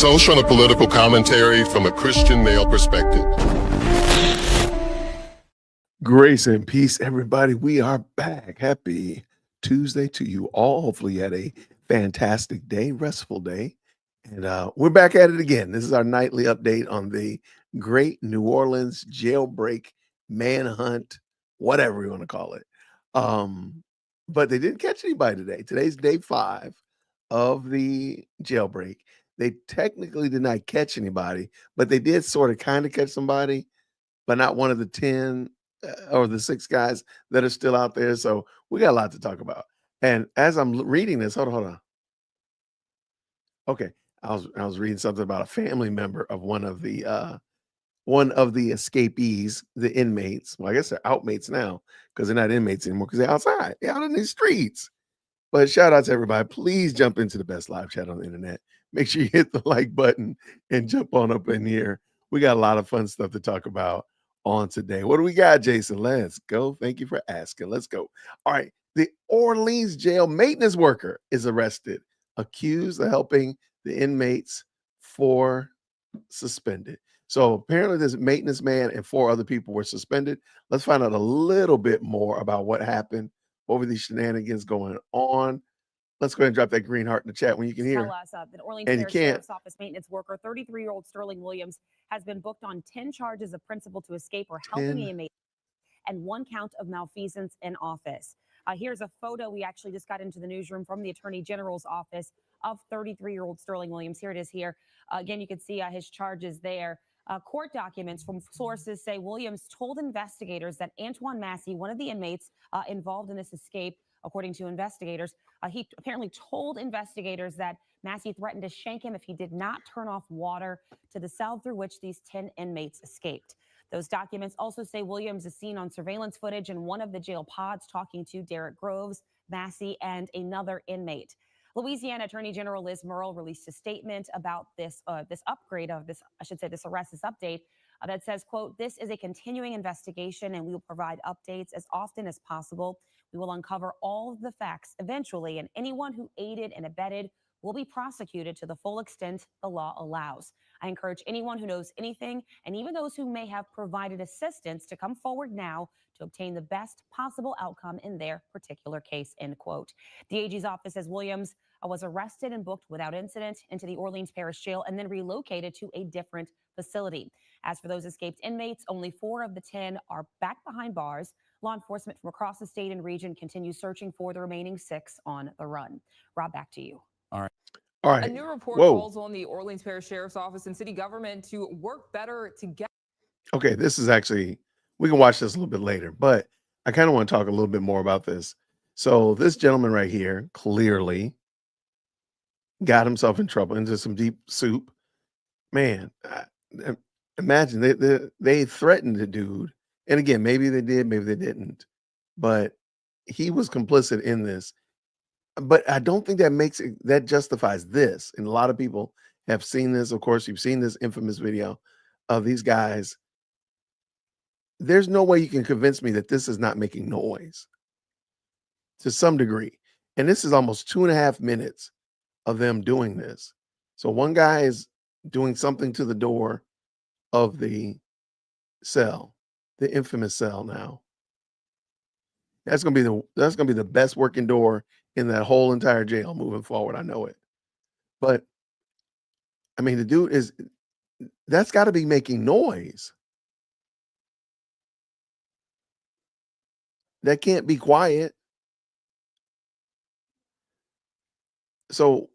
social and political commentary from a Christian male perspective. Grace and peace, everybody. We are back. Happy Tuesday to you all. Hopefully you had a fantastic day, restful day. And we're back at it again. This is our nightly update on the great New Orleans jailbreak manhunt, whatever you want to call it. But they didn't catch anybody today. Today's day 5 of the jailbreak. They technically did not catch anybody, but they did sort of kind of catch somebody, but not one of the 10 or the 6 guys that are still out there. So we got a lot to talk about. And as I'm reading this, hold on. Okay, I was reading something about a family member of one of the escapees, the inmates. Well, I guess they're outmates now because they're not inmates anymore because they're outside. They're out in the streets. But shout out to everybody. Please jump into the best live chat on the internet. Make sure you hit the like button and jump on up in here. We got a lot of fun stuff to talk about on today. What do we got, Jason? Let's go. Thank you for asking. Let's go. All right. The Orleans jail maintenance worker is arrested, accused of helping the inmates 4 suspended. So apparently this maintenance man and 4 other people were suspended. Let's find out a little bit more about what happened, over these shenanigans going on. Let's go ahead and drop that green heart in the chat when you can hear. Tell us that Orleans Parish Sheriff's Office maintenance worker, 33-year-old Sterling Williams, has been booked on 10 charges of principal to escape or helping the inmate and 1 count of malfeasance in office. Here's a photo we actually just got into the newsroom from the Attorney General's office of 33-year-old Sterling Williams. Here it is here. Again, you can see his charges there. Court documents from sources say Williams told investigators that Antoine Massey, one of the inmates involved in this escape, according to investigators, he apparently told investigators that Massey threatened to shank him if he did not turn off water to the cell through which these 10 inmates escaped. Those documents also say Williams is seen on surveillance footage in one of the jail pods talking to Derek Groves, Massey, and another inmate. Louisiana Attorney General Liz Murrill released a statement about this upgrade of this, I should say, this arrest, this update that says, quote, "This is a continuing investigation and we will provide updates as often as possible. We will uncover all of the facts eventually, and anyone who aided and abetted will be prosecuted to the full extent the law allows. I encourage anyone who knows anything, and even those who may have provided assistance, to come forward now to obtain the best possible outcome in their particular case," end quote. The AG's office says Williams was arrested and booked without incident into the Orleans Parish Jail and then relocated to a different facility. As for those escaped inmates, only 4 of the 10 are back behind bars. Law enforcement from across the state and region continues searching for the remaining 6 on the run. Rob, back to you. All right. A new report calls on the Orleans Parish Sheriff's Office and city government to work better together. Okay, this is actually, we can watch this a little bit later, but I kind of want to talk a little bit more about this. So this gentleman right here clearly got himself in trouble, into some deep soup. Man, imagine they threatened the dude. And again, maybe they did, maybe they didn't. But he was complicit in this. But I don't think that justifies this. And a lot of people have seen this. Of course, you've seen this infamous video of these guys. There's no way you can convince me that this is not making noise to some degree. And this is almost 2.5 minutes of them doing this. So one guy is doing something to the door of the cell, the infamous cell now. That's gonna be the best working door in that whole entire jail moving forward. I know it. But I mean, the dude that's got to be making noise. That can't be quiet. So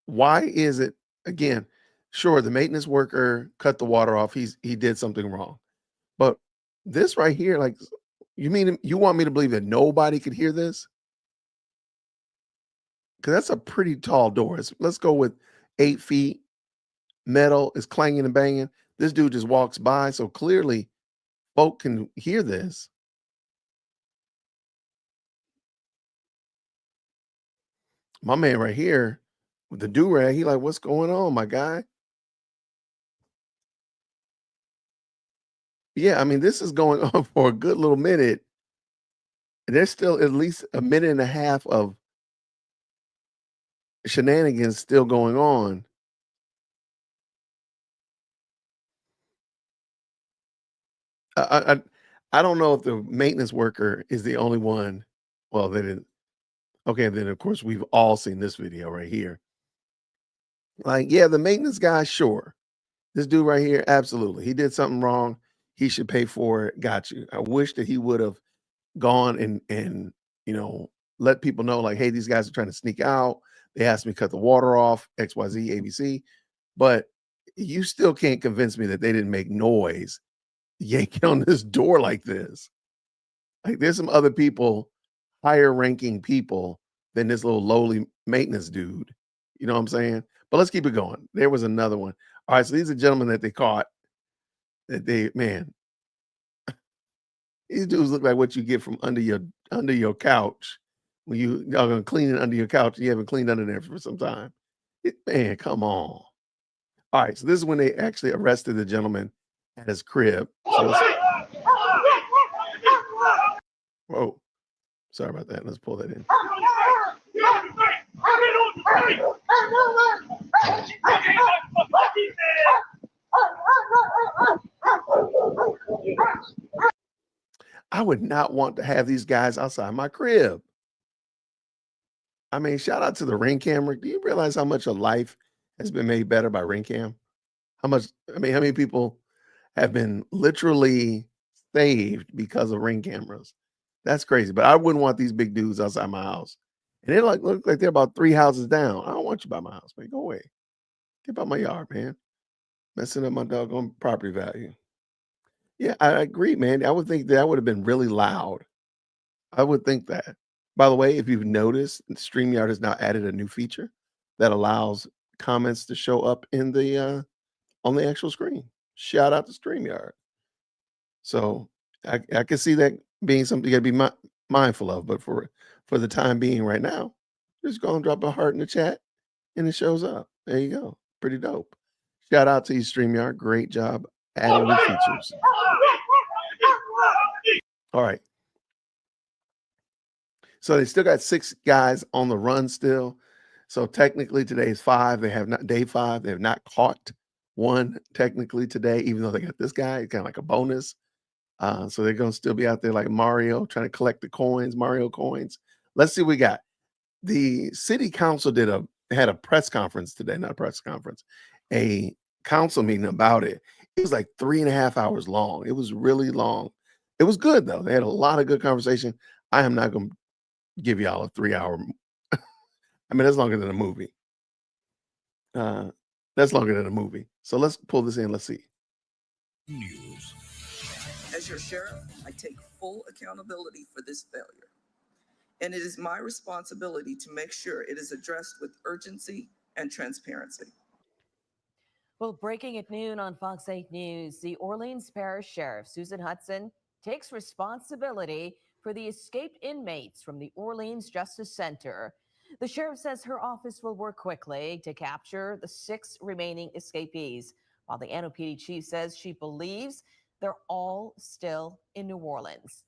why is it, again, sure, the maintenance worker cut the water off. He did something wrong. But this right here, like, you want me to believe that nobody could hear this? Because that's a pretty tall door. Let's go with 8 feet. Metal is clanging and banging. This dude just walks by. So clearly folk can hear this. My man right here with the do-rag, he like, what's going on, my guy? Yeah, I mean, this is going on for a good little minute. And there's still at least a minute and a half of shenanigans still going on. I don't know if the maintenance worker is the only one. Well, they didn't. Okay, then of course we've all seen this video right here. Like, yeah, the maintenance guy, sure. This dude right here, absolutely. He did something wrong. He should pay for it. Got you. I wish that he would have gone and let people know, like, hey, these guys are trying to sneak out. They asked me to cut the water off, XYZ, ABC. But you still can't convince me that they didn't make noise yanking on this door like this. Like, there's some other people, higher ranking people than this little lowly maintenance dude. You know what I'm saying? But let's keep it going. There was another one. All right, so these are gentlemen that they caught. Man, these dudes look like what you get from under your couch when you are gonna clean it under your couch. You haven't cleaned under there for some time. Man, come on. All right, so this is when they actually arrested the gentleman at his crib. So whoa, sorry about that. Let's pull that in. I would not want to have these guys outside my crib. I mean, shout out to the Ring camera. Do you realize how much of life has been made better by Ring Cam? How many people have been literally saved because of Ring cameras? That's crazy. But I wouldn't want these big dudes outside my house. And they look like they're about 3 houses down. I don't want you by my house, man. Go away. Get by my yard, man. Messing up my doggone property value. Yeah, I agree, man. I would think that would have been really loud. I would think that. By the way, if you've noticed, StreamYard has now added a new feature that allows comments to show up in the on the actual screen. Shout out to StreamYard. So I can see that being something you got to be mindful of. But for the time being, right now, just go and drop a heart in the chat, and it shows up. There you go. Pretty dope. Shout out to you, StreamYard. Great job adding new features. All right. So they still got 6 guys on the run still. So technically today is 5. They have not day 5. They have not caught one technically today, even though they got this guy. It's kind of like a bonus. So they're going to still be out there like Mario trying to collect the coins, Mario coins. Let's see what we got. The city council had a press conference today, not a press conference, a council meeting about it. It was like 3.5 hours long. It was really long. It was good though. They had a lot of good conversation. I am not going to give y'all a 3-hour. I mean, that's longer than a movie. That's longer than a movie. So let's pull this in. Let's see. News. As your sheriff, I take full accountability for this failure. And it is my responsibility to make sure it is addressed with urgency and transparency. Well, breaking at noon on Fox 8 News, the Orleans Parish Sheriff, Susan Hudson, takes responsibility for the escaped inmates from the Orleans Justice Center. The sheriff says her office will work quickly to capture the 6 remaining escapees, while the NOPD chief says she believes they're all still in New Orleans.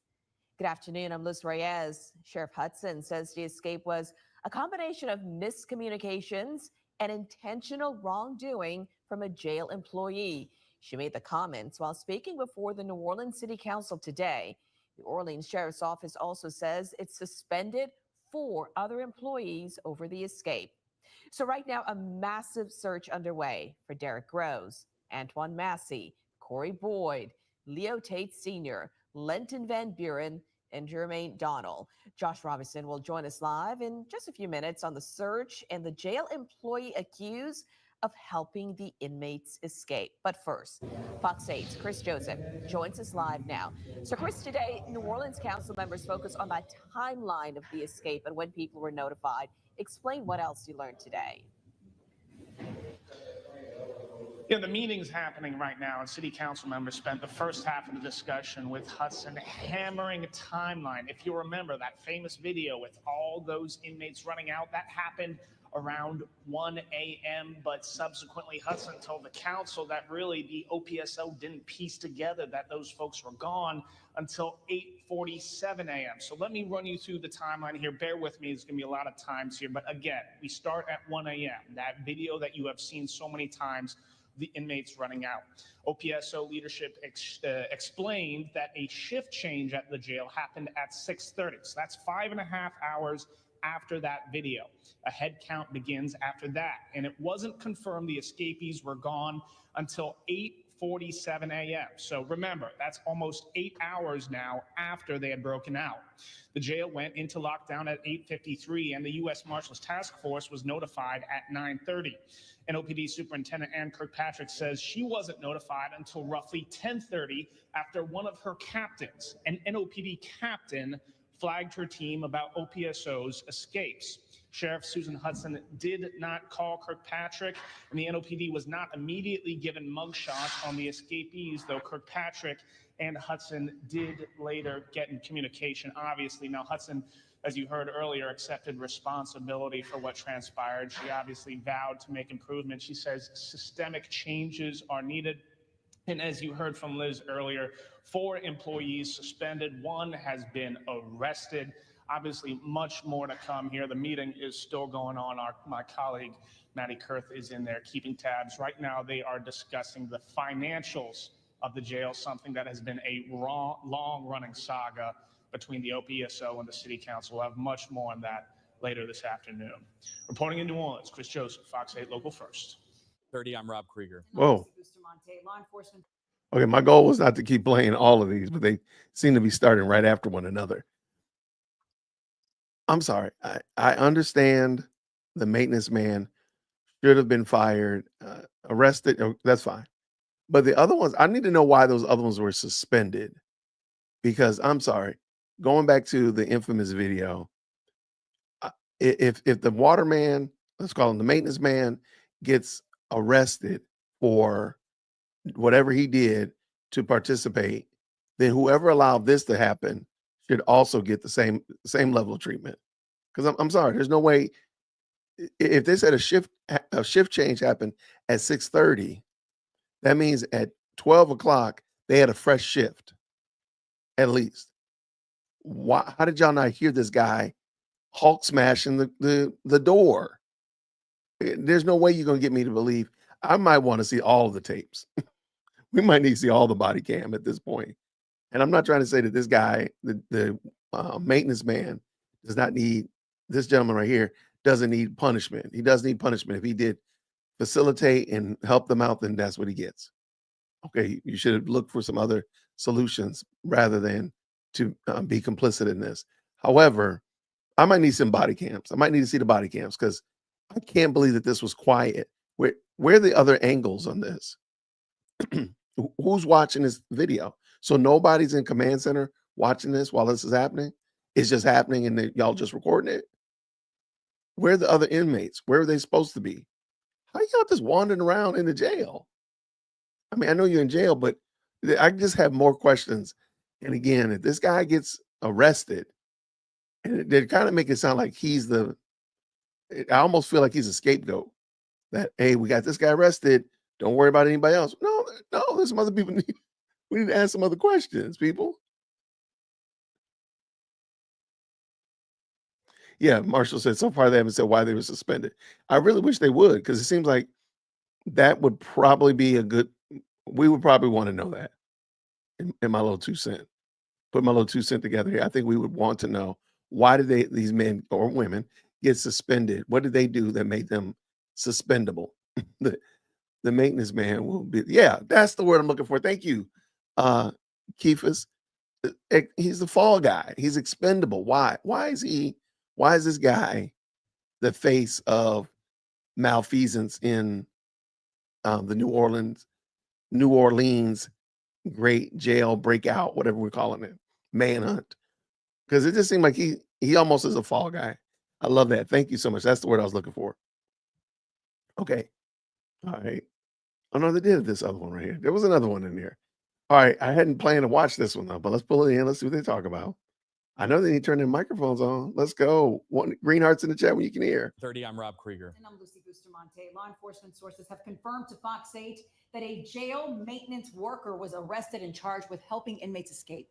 Good afternoon. I'm Liz Reyes. Sheriff Hudson says the escape was a combination of miscommunications and intentional wrongdoing from a jail employee. She made the comments while speaking before the New Orleans City Council today. The Orleans Sheriff's Office also says it suspended 4 other employees over the escape. So right now, a massive search underway for Derek Rose, Antoine Massey, Corey Boyd, Leo Tate Sr., Lenton Van Buren, and Jermaine Donnell. Josh Robinson will join us live in just a few minutes on the search and the jail employee accused of helping the inmates escape. But first, Fox 8's Chris Joseph joins us live now. So Chris, today, New Orleans council members focus on that timeline of the escape and when people were notified. Explain what else you learned today. Yeah, the meeting's happening right now, and city council members spent the first half of the discussion with Hudson hammering a timeline. If you remember that famous video with all those inmates running out, that happened around 1 a.m., but subsequently Hudson told the council that really the OPSO didn't piece together that those folks were gone until 8:47 a.m. So let me run you through the timeline here. Bear with me, there's going to be a lot of times here. But again, we start at 1 a.m. That video that you have seen so many times the inmates running out. OPSO leadership explained that a shift change at the jail happened at 6:30. So that's 5.5 hours after that video. A head count begins after that. And it wasn't confirmed the escapees were gone until 8:47 a.m. So remember, that's almost 8 hours now after they had broken out. The jail went into lockdown at 8:53, and the U.S. Marshals Task Force was notified at 9:30. NOPD Superintendent Ann Kirkpatrick says she wasn't notified until roughly 10:30 after one of her captains, an NOPD captain, flagged her team about OPSO's escapes. Sheriff Susan Hudson did not call Kirkpatrick, and the NOPD was not immediately given mugshots on the escapees, though Kirkpatrick and Hudson did later get in communication, obviously. Now, Hudson, as you heard earlier, accepted responsibility for what transpired. She obviously vowed to make improvements. She says systemic changes are needed. And as you heard from Liz earlier, 4 employees suspended, 1 has been arrested. Obviously, much more to come here. The meeting is still going on. My colleague, Maddie Kurth, is in there keeping tabs. Right now, they are discussing the financials of the jail, something that has been a long-running saga between the OPSO and the City Council. We'll have much more on that later this afternoon. Reporting in New Orleans, Chris Joseph, Fox 8 Local First. 30, I'm Rob Krieger. Whoa. Okay, my goal was not to keep playing all of these, but they seem to be starting right after one another. I'm sorry. I understand the maintenance man should have been fired, arrested. That's fine. But the other ones, I need to know why those other ones were suspended. Because I'm sorry, going back to the infamous video, if the waterman, let's call him the maintenance man, gets arrested for whatever he did to participate, then whoever allowed this to happen should also get the same level of treatment. Because I'm sorry, there's no way. If they said a shift change happened at 6:30, that means at 12 o'clock they had a fresh shift, at least. Why? How did y'all not hear this guy Hulk smashing the door? There's no way you're gonna get me to believe. I might want to see all of the tapes. We might need to see all the body cam at this point. And I'm not trying to say that this guy, the maintenance man, does not need, this gentleman right here doesn't need punishment. He does need punishment. If he did facilitate and help them out, then that's what he gets. Okay, you should have looked for some other solutions rather than to be complicit in this. However, I might need some body cams. I might need to see the body cams because I can't believe that this was quiet. Where are the other angles on this? Who's watching this video? So nobody's in command center watching this while this is happening. It's just happening and y'all just recording it. Where are the other inmates? Where are they supposed to be? How y'all just wandering around in the jail? I mean, I know you're in jail, but I just have more questions. And again, if this guy gets arrested, and they kind of make it sound like he's I almost feel like he's a scapegoat. That, hey, we got this guy arrested. Don't worry about anybody else. No, there's some other people. We need to ask some other questions, people. Yeah, Marshall said so far they haven't said why they were suspended. I really wish they would, because it seems like that would probably be we would probably want to know that in my little 2 cents. Put my little 2 cents together here. I think we would want to know, why did these men or women get suspended? What did they do that made them suspendable? The maintenance man will be, yeah, that's the word I'm looking for. Thank you, Keefus. He's the fall guy. He's expendable. Why is this guy the face of malfeasance in the New Orleans great jail breakout, whatever we're calling it, manhunt? Because it just seemed like he almost is a fall guy. I love that. Thank you so much. That's the word I was looking for. Okay. All right. Oh no, they did this other one right here. There was another one in there. All right. I hadn't planned to watch this one though, but let's pull it in. Let's see what they talk about. I know they need to turn their microphones on. Let's go. Green hearts in the chat when you can hear. 30, I'm Rob Krieger. And I'm Lucy Bustamante. Law enforcement sources have confirmed to Fox 8 that a jail maintenance worker was arrested and charged with helping inmates escape.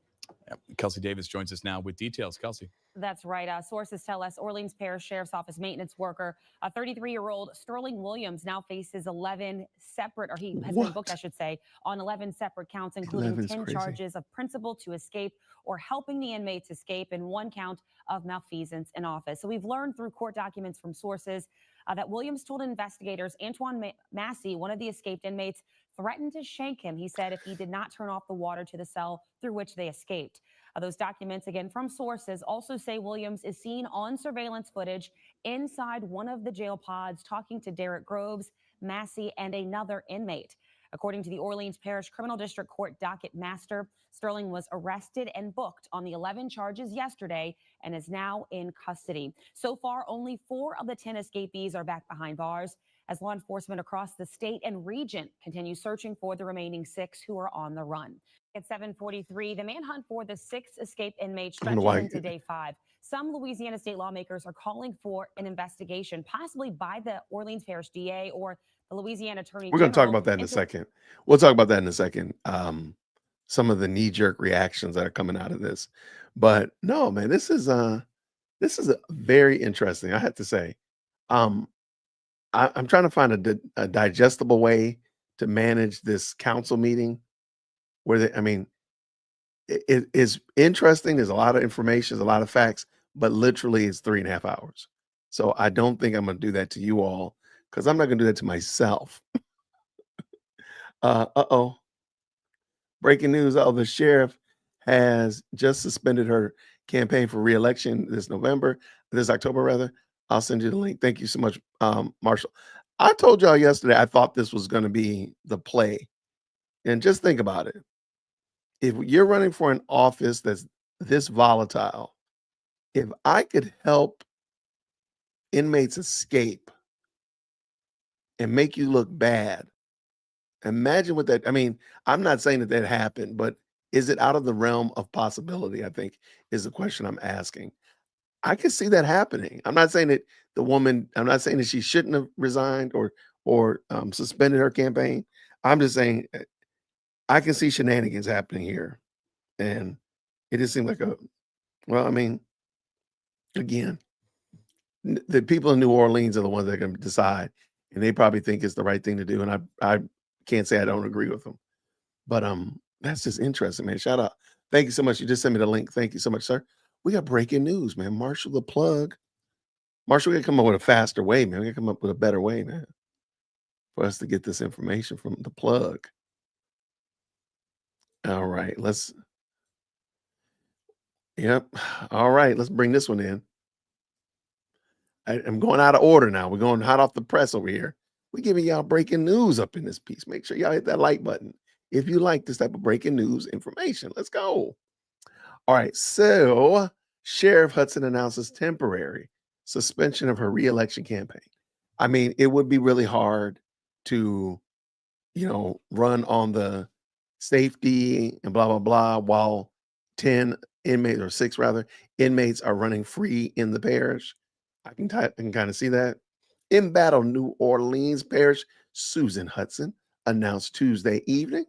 Kelsey Davis joins us now with details. Kelsey. That's right. Sources tell us Orleans Parish Sheriff's Office maintenance worker, a 33-year-old Sterling Williams, now faces 11 separate, or he has been booked, I should say, on 11 separate counts, including 10 charges of principal to escape or helping the inmates escape, and 1 count of malfeasance in office. So we've learned through court documents from sources that Williams told investigators Antoine Massey, one of the escaped inmates, threatened to shank him, he said, if he did not turn off the water to the cell through which they escaped. Those documents, again, from sources, also say Williams is seen on surveillance footage inside one of the jail pods talking to Derek Groves, Massey, and another inmate. According to the Orleans Parish Criminal District Court docket master, Sterling was arrested and booked on the 11 charges yesterday and is now in custody. So far, only 4 of the 10 escapees are back behind bars, as law enforcement across the state and region continue searching for the remaining 6 who are on the run. At 7:43, the manhunt for the 6 escaped inmates stretches into day 5. Some Louisiana state lawmakers are calling for an investigation, possibly by the Orleans Parish DA or the Louisiana Attorney General. We're going to talk about that in a second. We'll talk about that in a second. Some of the knee-jerk reactions that are coming out of this. But no, man, this is very interesting, I have to say. I'm trying to find a digestible way to manage this council meeting where it is interesting. There's a lot of information, there's a lot of facts, but literally it's 3.5 hours. So I don't think I'm going to do that to you all, because I'm not going to do that to myself. Breaking news. The sheriff has just suspended her campaign for re-election this October rather. I'll send you the link. Thank you so much, Marshall. I told y'all yesterday I thought this was going to be the play. And just think about it. If you're running for an office that's this volatile, if I could help inmates escape and make you look bad, imagine what that, I'm not saying that happened, but is it out of the realm of possibility, I think, is the question I'm asking. I could see that happening. I'm not saying that I'm not saying that she shouldn't have resigned or suspended her campaign. I'm just saying I can see shenanigans happening here. And it just seemed like again, the people in New Orleans are the ones that are going to decide, and they probably think it's the right thing to do. And I can't say I don't agree with them, but that's just interesting, man. Shout out. Thank you so much. You just sent me the link. Thank you so much, sir. We got breaking news, man. Marshall the plug. Marshall, we got to come up with a faster way, man. We got to come up with a better way, man, for us to get this information from the plug. All right, all right, let's bring this one in. I'm going out of order now. We're going hot off the press over here. We're giving y'all breaking news up in this piece. Make sure y'all hit that like button if you like this type of breaking news information. Let's go. All right, so Sheriff Hudson announces temporary suspension of her re-election campaign. It would be really hard to, run on the safety and blah, blah, blah, while 10 inmates, or 6 rather, inmates are running free in the parish. I can kind of see that. In battle, New Orleans Parish, Susan Hudson announced Tuesday evening,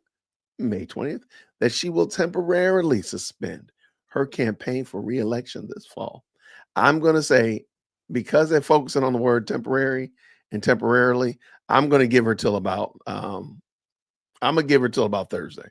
May 20th, that she will temporarily suspend her campaign for re-election this fall. I'm going to say, because they're focusing on the word temporary and temporarily, I'm going to give her till about Thursday.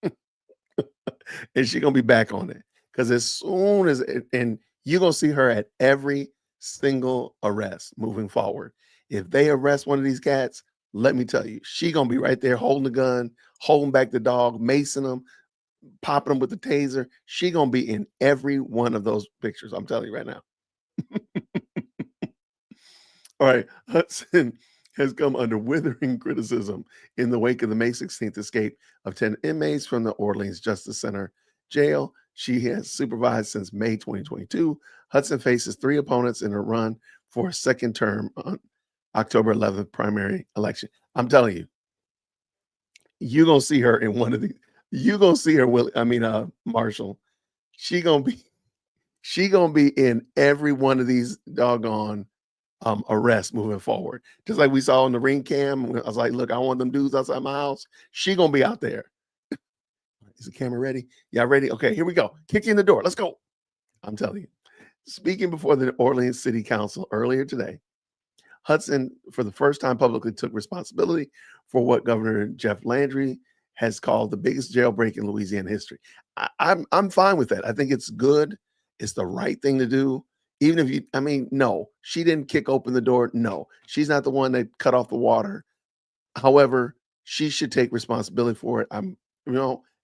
And she's going to be back on it. Because as soon as, and you're going to see her at every single arrest moving forward. If they arrest one of these cats, let me tell you, she going to be right there holding the gun, holding back the dog, macing them, popping them with the taser. She going to be in every one of those pictures. I'm telling you right now. All right. Hudson has come under withering criticism in the wake of the May 16th escape of 10 inmates from the Orleans Justice Center jail. She has supervised since May 2022. Hudson faces 3 opponents in her run for a second term on October 11th primary election. I'm telling you, you're going to see her in one of these. You're going to see her, Marshall. She going to be in every one of these doggone arrests moving forward. Just like we saw in the ring cam. I was like, look, I want them dudes outside my house. She going to be out there. Is the camera ready? Y'all ready? Okay, here we go. Kick in the door. Let's go. I'm telling you. Speaking before the Orleans City Council earlier today, Hudson, for the first time publicly, took responsibility for what Governor Jeff Landry has called the biggest jailbreak in Louisiana history. I'm fine with that. I think it's good. It's the right thing to do. Even if no, she didn't kick open the door. No, she's not the one that cut off the water. However, she should take responsibility for it.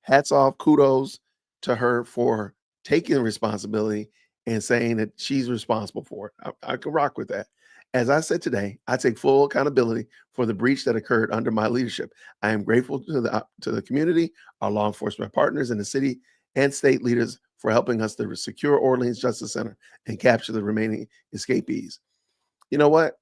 Hats off, kudos to her for taking responsibility and saying that she's responsible for it. I can rock with that. As I said today, I take full accountability for the breach that occurred under my leadership. I am grateful to the community, our law enforcement partners, and the city and state leaders for helping us to secure Orleans Justice Center and capture the remaining escapees. You know what?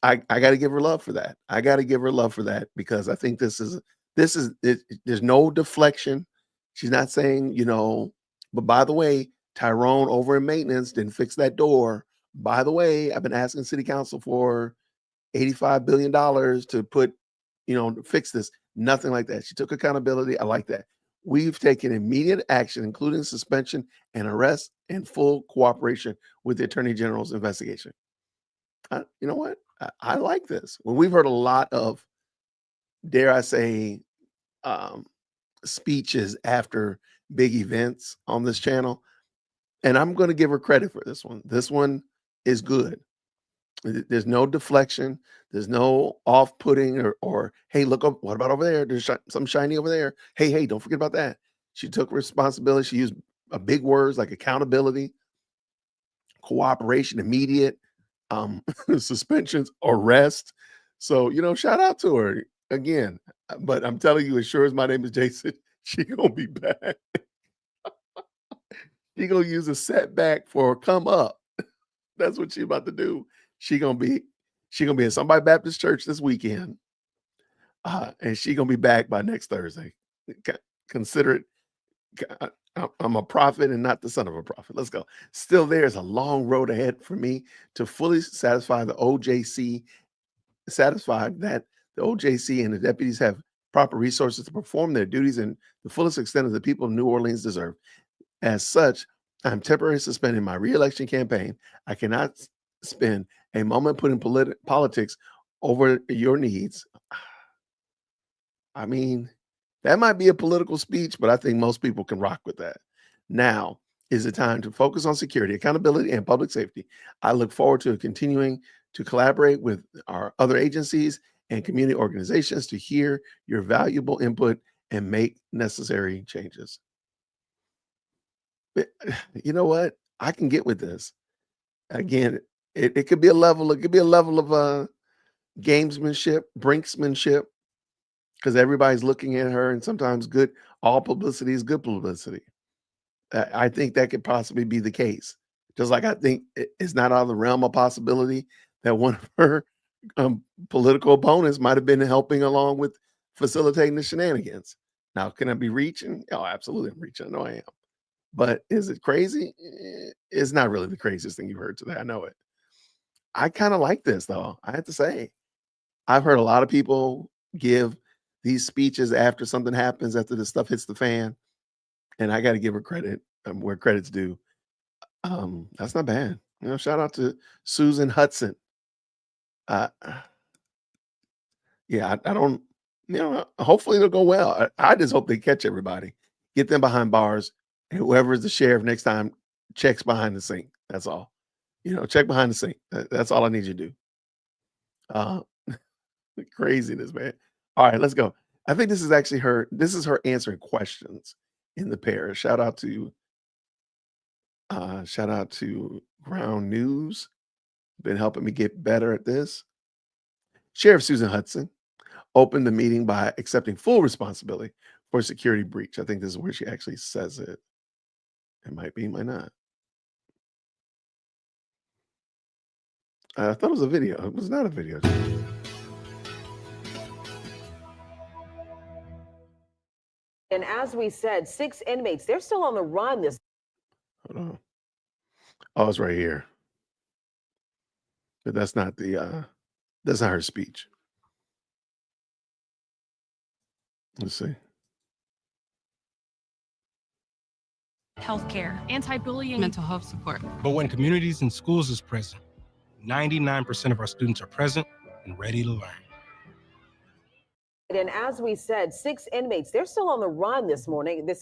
I got to give her love for that. I got to give her love for that because I think this is it. There's no deflection. She's not saying, but by the way, Tyrone over in maintenance didn't fix that door. By the way, I've been asking city council for $85 billion to put, fix this. Nothing like that. She took accountability. I like that. We've taken immediate action, including suspension and arrest and full cooperation with the Attorney General's investigation. You know what? I like this. Well, we've heard a lot of, dare I say, speeches after big events on this channel. And I'm going to give her credit for this one. This one is good. There's no deflection. There's no off-putting or hey, look up. What about over there? There's something shiny over there. Hey, don't forget about that. She took responsibility. She used big words like accountability, cooperation, immediate, suspensions, arrest. So, shout out to her again. But I'm telling you, as sure as my name is Jason, she gonna be back. She gonna use a setback for a come up. That's what she about to do. She gonna be in somebody Baptist church this weekend, and she gonna be back by next Thursday. Consider it. I'm a prophet and not the son of a prophet. Let's go. Still, there's a long road ahead for me to fully satisfy the OJC, satisfied that the OJC and the deputies have proper resources to perform their duties in the fullest extent of the people of New Orleans deserve. As such, I'm temporarily suspending my re-election campaign. I cannot spend a moment putting politics over your needs. I mean, that might be a political speech, but I think most people can rock with that. Now is the time to focus on security, accountability, and public safety. I look forward to continuing to collaborate with our other agencies and community organizations to hear your valuable input and make necessary changes. You know what? I can get with this. Again, it could be a level, of gamesmanship, brinksmanship, because everybody's looking at her, and sometimes all publicity is good publicity. I think that could possibly be the case. Just like I think it's not out of the realm of possibility that one of her political opponents might have been helping along with facilitating the shenanigans. Now, can I be reaching? Oh, absolutely, I'm reaching. I know I am. But is it crazy? It's not really the craziest thing you've heard today. I know it. I kind of like this, though. I have to say, I've heard a lot of people give these speeches after something happens, after the stuff hits the fan. And I got to give her credit where credit's due. That's not bad. Shout out to Susan Hudson. Yeah, I don't, hopefully it'll go well. I just hope they catch everybody, get them behind bars, and whoever's the sheriff next time checks behind the sink. That's all. Check behind the sink. That's all I need you to do. Craziness, man. All right, let's go. I think this is actually her. This is her answering questions in the parish. Shout out to Ground News. Been helping me get better at this. Sheriff Susan Hudson opened the meeting by accepting full responsibility for security breach. I think this is where she actually says it. It might be, might not. I thought it was a video. It was not a video. And as we said, 6 inmates, they're still on the run. Hold on. Oh, it's right here. But that's not her speech. Let's see. healthcare, anti-bullying, mental health support. But when communities and schools is present, 99% of our students are present and ready to learn. And as we said, 6 inmates, they're still on the run this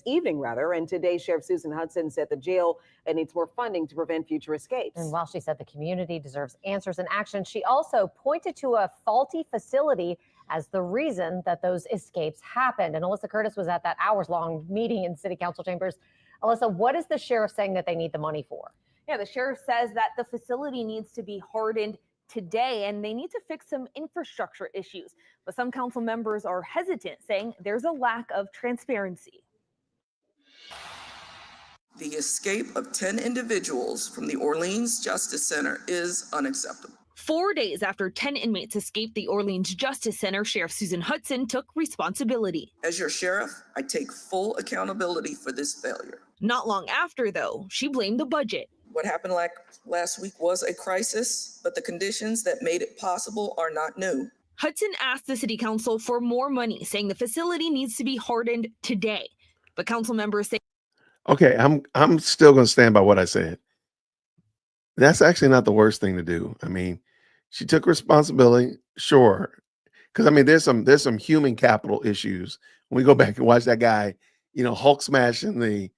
evening, and today Sheriff Susan Hudson said the jail needs more funding to prevent future escapes. And while she said the community deserves answers and action, she also pointed to a faulty facility as the reason that those escapes happened. And Alyssa Curtis was at that hours-long meeting in City Council chambers. Alyssa, what is the sheriff saying that they need the money for? Yeah, the sheriff says that the facility needs to be hardened today, and they need to fix some infrastructure issues. But some council members are hesitant, saying there's a lack of transparency. The escape of 10 individuals from the Orleans Justice Center is unacceptable. 4 days after 10 inmates escaped the Orleans Justice Center, Sheriff Susan Hudson took responsibility. As your sheriff, I take full accountability for this failure. Not long after, though, she blamed the budget. What happened last week was a crisis, but the conditions that made it possible are not new. Hudson asked the city council for more money, saying the facility needs to be hardened today. But council members say, okay, I'm still going to stand by what I said. That's actually not the worst thing to do. I mean, she took responsibility, sure. Because I mean, there's some human capital issues. When we go back and watch that guy, Hulk smashing the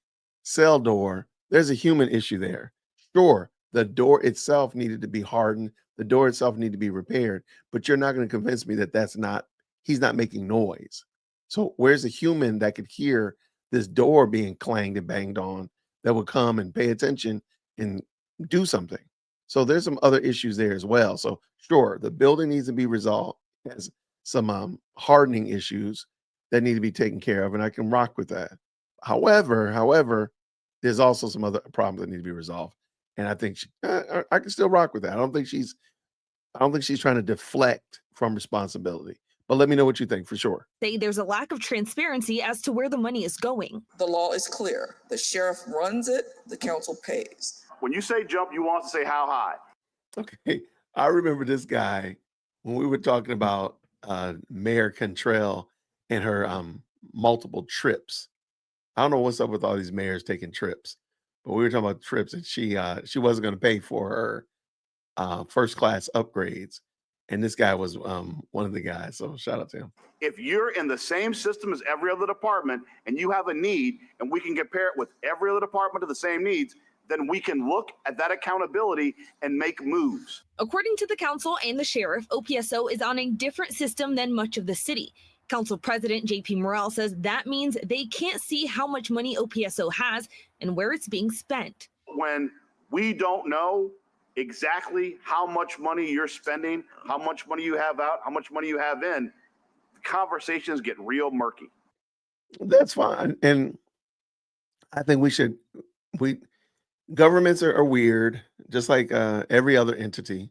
cell door, there's a human issue there. Sure, the door itself needed to be hardened. The door itself needed to be repaired. But you're not going to convince me that he's not making noise. So where's a human that could hear this door being clanged and banged on that would come and pay attention and do something? So there's some other issues there as well. So sure, the building needs to be resolved. It has some hardening issues that need to be taken care of, and I can rock with that. However, there's also some other problems that need to be resolved, and I think I can still rock with that. I don't think she's trying to deflect from responsibility. But let me know what you think for sure. Say there's a lack of transparency as to where the money is going. The law is clear. The sheriff runs it. The council pays. When you say jump, you want to say how high. Okay, I remember this guy when we were talking about Mayor Cantrell and her multiple trips. I don't know what's up with all these mayors taking trips, but we were talking about trips, and she wasn't going to pay for her first class upgrades, and this guy was one of the guys. So shout out to him. If you're in the same system as every other department and you have a need, and we can compare it with every other department to the same needs, then we can look at that accountability and make moves. According to the council and the sheriff, OPSO is on a different system than much of the city. Council President JP Morrell says that means they can't see how much money OPSO has and where it's being spent. When we don't know exactly how much money you're spending, how much money you have out, how much money you have in, conversations get real murky. That's fine. And I think governments are weird, just like every other entity.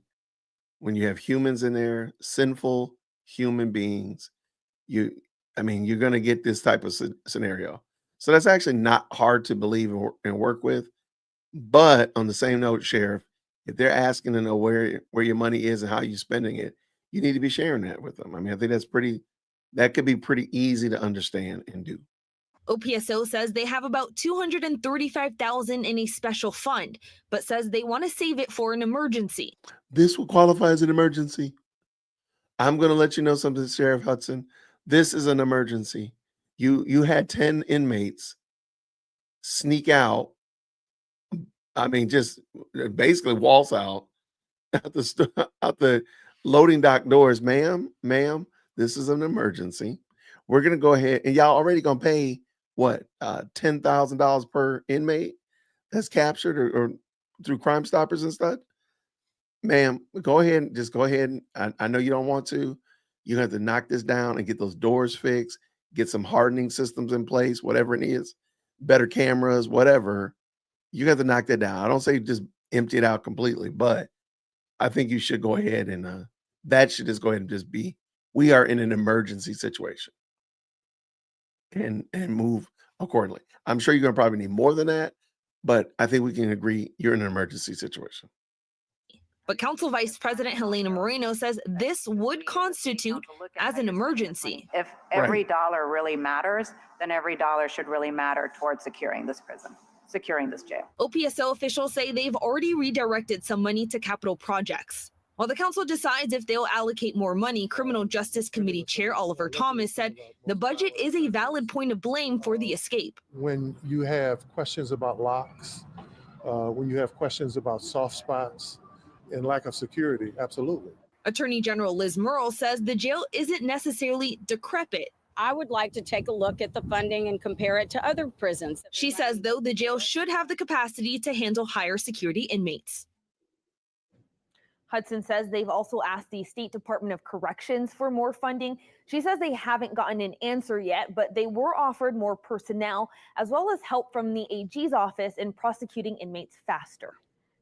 When you have humans in there, sinful human beings, you're going to get this type of scenario. So that's actually not hard to believe and work with. But on the same note, Sheriff, if they're asking to know where your money is and how you're spending it, you need to be sharing that with them. I mean, I think that could be pretty easy to understand and do. OPSO says they have about $235,000 in a special fund, but says they want to save it for an emergency. This will qualify as an emergency. I'm going to let you know something, Sheriff Hudson. This is an emergency. You had 10 inmates sneak out. I mean, just basically waltz out out the loading dock doors. Ma'am, this is an emergency. We're going to go ahead, and y'all already going to pay what, $10,000 per inmate that's captured or through Crime Stoppers and stuff. Ma'am, go ahead. I know you don't want to. You have to knock this down and get those doors fixed, get some hardening systems in place, whatever it is, better cameras, whatever. You have to knock that down. I don't say just empty it out completely, but I think you should go ahead and that should just go ahead and just be, we are in an emergency situation. And move accordingly. I'm sure you're going to probably need more than that, but I think we can agree you're in an emergency situation. But Council Vice President Helena Moreno says this would constitute as an emergency. If every dollar really matters, then every dollar should really matter towards securing this prison. securing this jail. OPSO officials say they've already redirected some money to capital projects. While the council decides if they'll allocate more money, Criminal Justice Committee Chair Oliver Thomas said the budget is a valid point of blame for the escape. When you have questions about locks, when you have questions about soft spots and lack of security, absolutely. Attorney General Liz Murrell says the jail isn't necessarily decrepit. I would like to take a look at the funding and compare it to other prisons. She says, though, the jail should have the capacity to handle higher security inmates. Hudson says they've also asked the State Department of Corrections for more funding. She says they haven't gotten an answer yet, but they were offered more personnel as well as help from the AG's office in prosecuting inmates faster.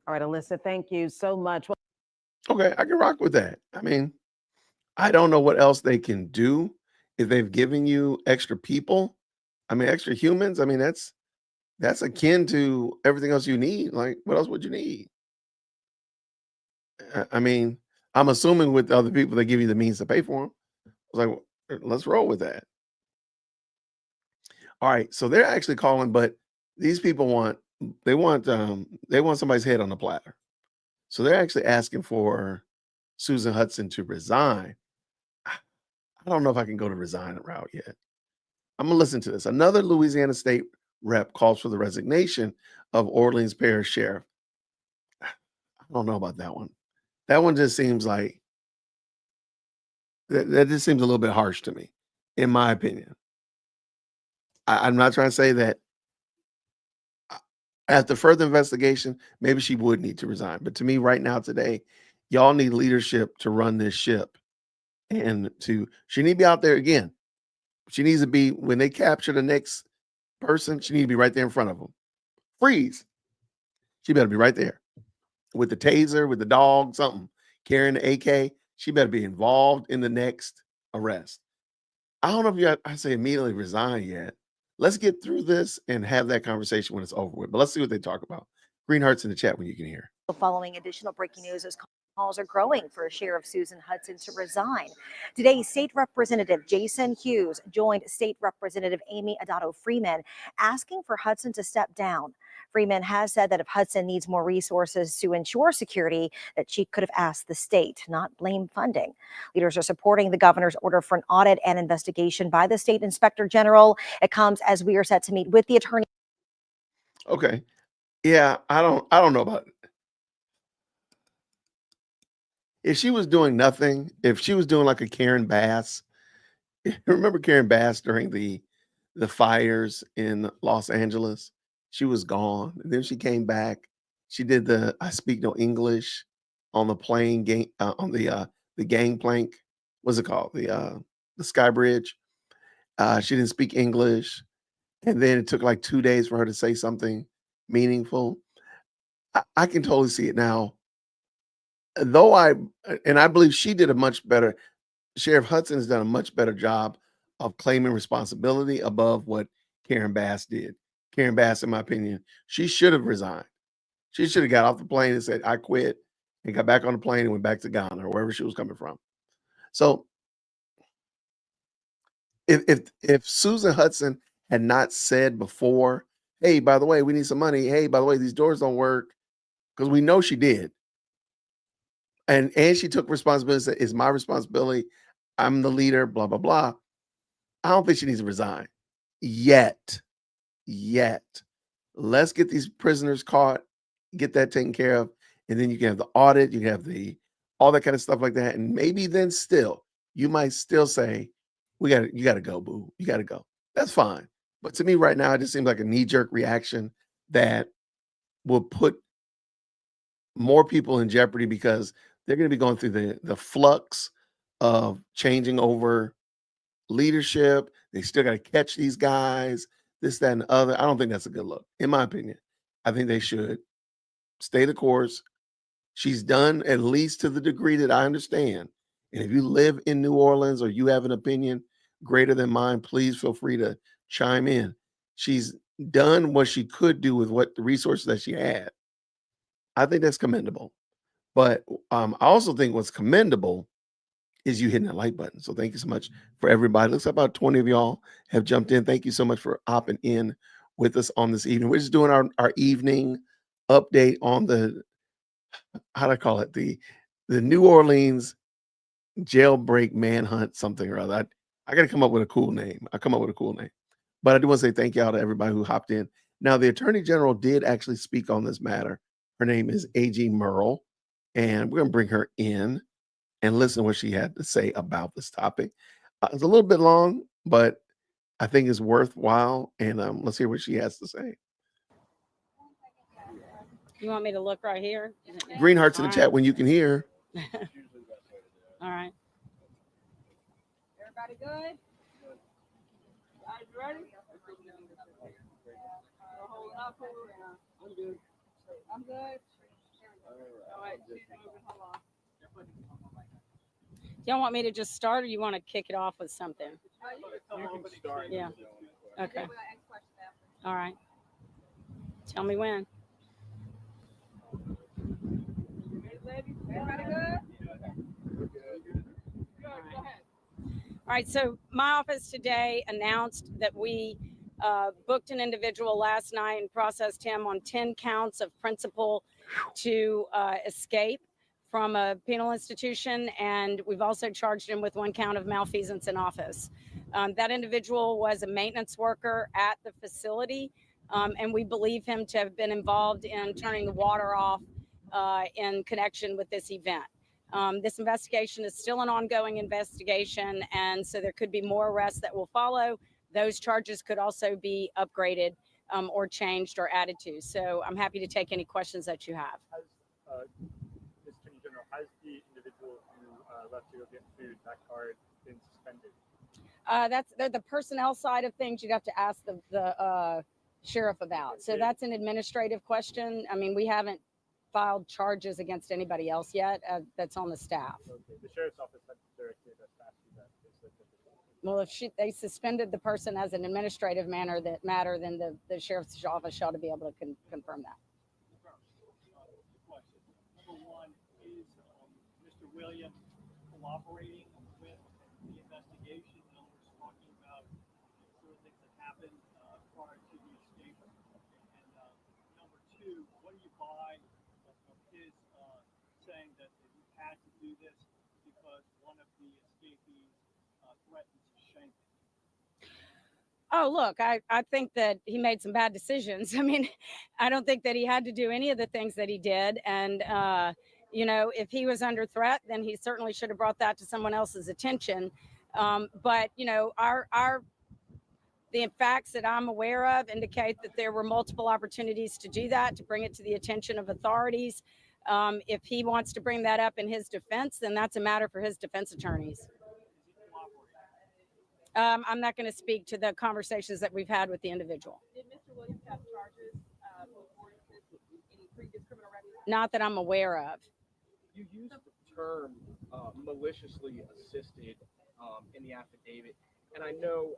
All right, Alyssa, thank you so much. Okay, I can rock with that. I mean, I don't know what else they can do if they've given you extra people. I mean, extra humans. I mean, that's akin to everything else you need. Like, what else would you need? I mean, I'm assuming with other people, they give you the means to pay for them. I was like, let's roll with that. All right, so they're actually calling, but these people want somebody's head on the platter. So they're actually asking for Susan Hudson to resign. I don't know if I can go to resign route yet. I'm gonna listen to this. Another Louisiana state rep calls for the resignation of Orleans Parish Sheriff. I don't know about that one. That one just seems like that just seems a little bit harsh to me, in my opinion. I'm not trying to say that after further investigation, maybe she would need to resign. But to me, right now, today, y'all need leadership to run this ship. And she need to be out there again. She needs to be, when they capture the next person, she needs to be right there in front of them. Freeze. She better be right there with the taser, with the dog, something, carrying the AK. She better be involved in the next arrest. I don't know if I say immediately resign yet. Let's get through this and have that conversation when it's over with. But let's see what they talk about. Green hearts in the chat when you can hear. Following additional breaking news as calls are growing for Sheriff Susan Hudson to resign. Today, State Representative Jason Hughes joined State Representative Amy Adato Freeman asking for Hudson to step down. Freeman has said that if Hudson needs more resources to ensure security, that she could have asked the state, not blame funding. Leaders are supporting the governor's order for an audit and investigation by the state inspector general. It comes as we are set to meet with the attorney. Okay. Yeah, I don't know about it. If she was doing nothing, if she was doing like a Karen Bass, remember Karen Bass during the fires in Los Angeles? She was gone. And then she came back. She did the I speak no English on the plane gang on the gangplank. What's it called? The sky bridge. She didn't speak English. And then it took like 2 days for her to say something meaningful. I can totally see it now. Though I believe she did a much better, Sheriff Hudson has done a much better job of claiming responsibility above what Karen Bass did. Karen Bass, in my opinion, she should have resigned. She should have got off the plane and said, I quit, and got back on the plane and went back to Ghana or wherever she was coming from. So if Susan Hudson had not said before, hey, by the way, we need some money. Hey, by the way, these doors don't work, because we know she did. And she took responsibility, said, it's my responsibility. I'm the leader, blah, blah, blah. I don't think she needs to resign yet. Let's get these prisoners caught, get that taken care of. And then you can have the audit, you can have all that kind of stuff like that. And maybe then still, you might still say, you got to go, boo. You got to go. That's fine. But to me right now, it just seems like a knee-jerk reaction that will put more people in jeopardy, because they're going to be going through the flux of changing over leadership. They still got to catch these guys, this, that, and the other. I don't think that's a good look, in my opinion. I think they should stay the course. She's done, at least to the degree that I understand. And if you live in New Orleans or you have an opinion greater than mine, please feel free to chime in. She's done what she could do with what the resources that she had. I think that's commendable. But I also think what's commendable is you hitting that like button. So thank you so much for everybody. Looks like about 20 of y'all have jumped in. Thank you so much for opting in with us on this evening. We're just doing our evening update on the, how do I call it? The New Orleans Jailbreak Manhunt, something or other. I got to come up with a cool name. I come up with a cool name. But I do want to say thank y'all to everybody who hopped in. Now, the Attorney General did actually speak on this matter. Her name is A.G. Merle, and we're going to bring her in and listen to what she had to say about this topic. It's a little bit long, but I think it's worthwhile. And let's hear what she has to say. You want me to look right here? Green hearts in the All chat right. when you can hear. All right. Everybody good? Guys ready? Hold up. I'm good. I'm good. All right. Hold on. Y'all want me to just start, or you want to kick it off with something? Yeah. Okay. All right. Tell me when. Everybody good? All right, so my office today announced that we booked an individual last night and processed him on 10 counts of principal to escape from a penal institution, and we've also charged him with 1 count of malfeasance in office. That individual was a maintenance worker at the facility, and we believe him to have been involved in turning the water off in connection with this event. This investigation is still an ongoing investigation, and so there could be more arrests that will follow. Those charges could also be upgraded or changed or added to. So I'm happy to take any questions that you have. Ms. Attorney General, has the individual who left to go get food, that card, been suspended? That's the personnel side of things. You'd have to ask the sheriff about. So that's an administrative question. I mean, we haven't filed charges against anybody else yet that's on the staff. Okay. The sheriff's office had directed us to ask you that. Well, if they suspended the person as an administrative matter, then the sheriff's office shall to be able to confirm that. Number one, is Mr. Williams cooperating with the investigation? In other words, talking about sort of things that happened prior to the escape. And number two, what do you buy of his saying that he had to do this because one of the escapees threatened to shank him? Oh, look, I think that he made some bad decisions. I mean, I don't think that he had to do any of the things that he did. And, you know, if he was under threat, then he certainly should have brought that to someone else's attention. But, you know, the facts that I'm aware of indicate that there were multiple opportunities to do that, to bring it to the attention of authorities. If he wants to bring that up in his defense, then that's a matter for his defense attorneys. I'm not going to speak to the conversations that we've had with the individual. Did Mr. Williams have charges before any previous criminal record? Not that I'm aware of. You used the term maliciously assisted in the affidavit, and I know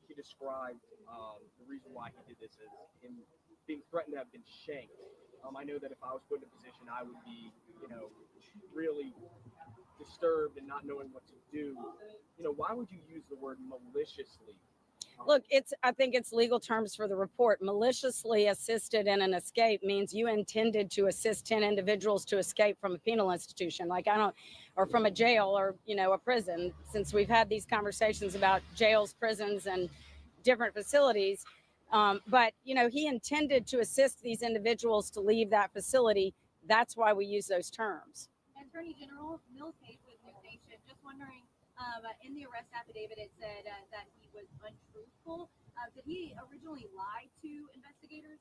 he described the reason why he did this as him being threatened to have been shanked. I know that if I was put in a position, I would be, you know, really disturbed and not knowing what to do. You know, why would you use the word maliciously? Look, I think it's legal terms for the report. Maliciously assisted in an escape means you intended to assist 10 individuals to escape from a penal institution, or from a jail, or, you know, a prison. Since we've had these conversations about jails, prisons, and different facilities. But, you know, he intended to assist these individuals to leave that facility. That's why we use those terms. Attorney General Mills Page with New Nation, just wondering, in the arrest affidavit, it said that he was untruthful. Did he originally lie to investigators?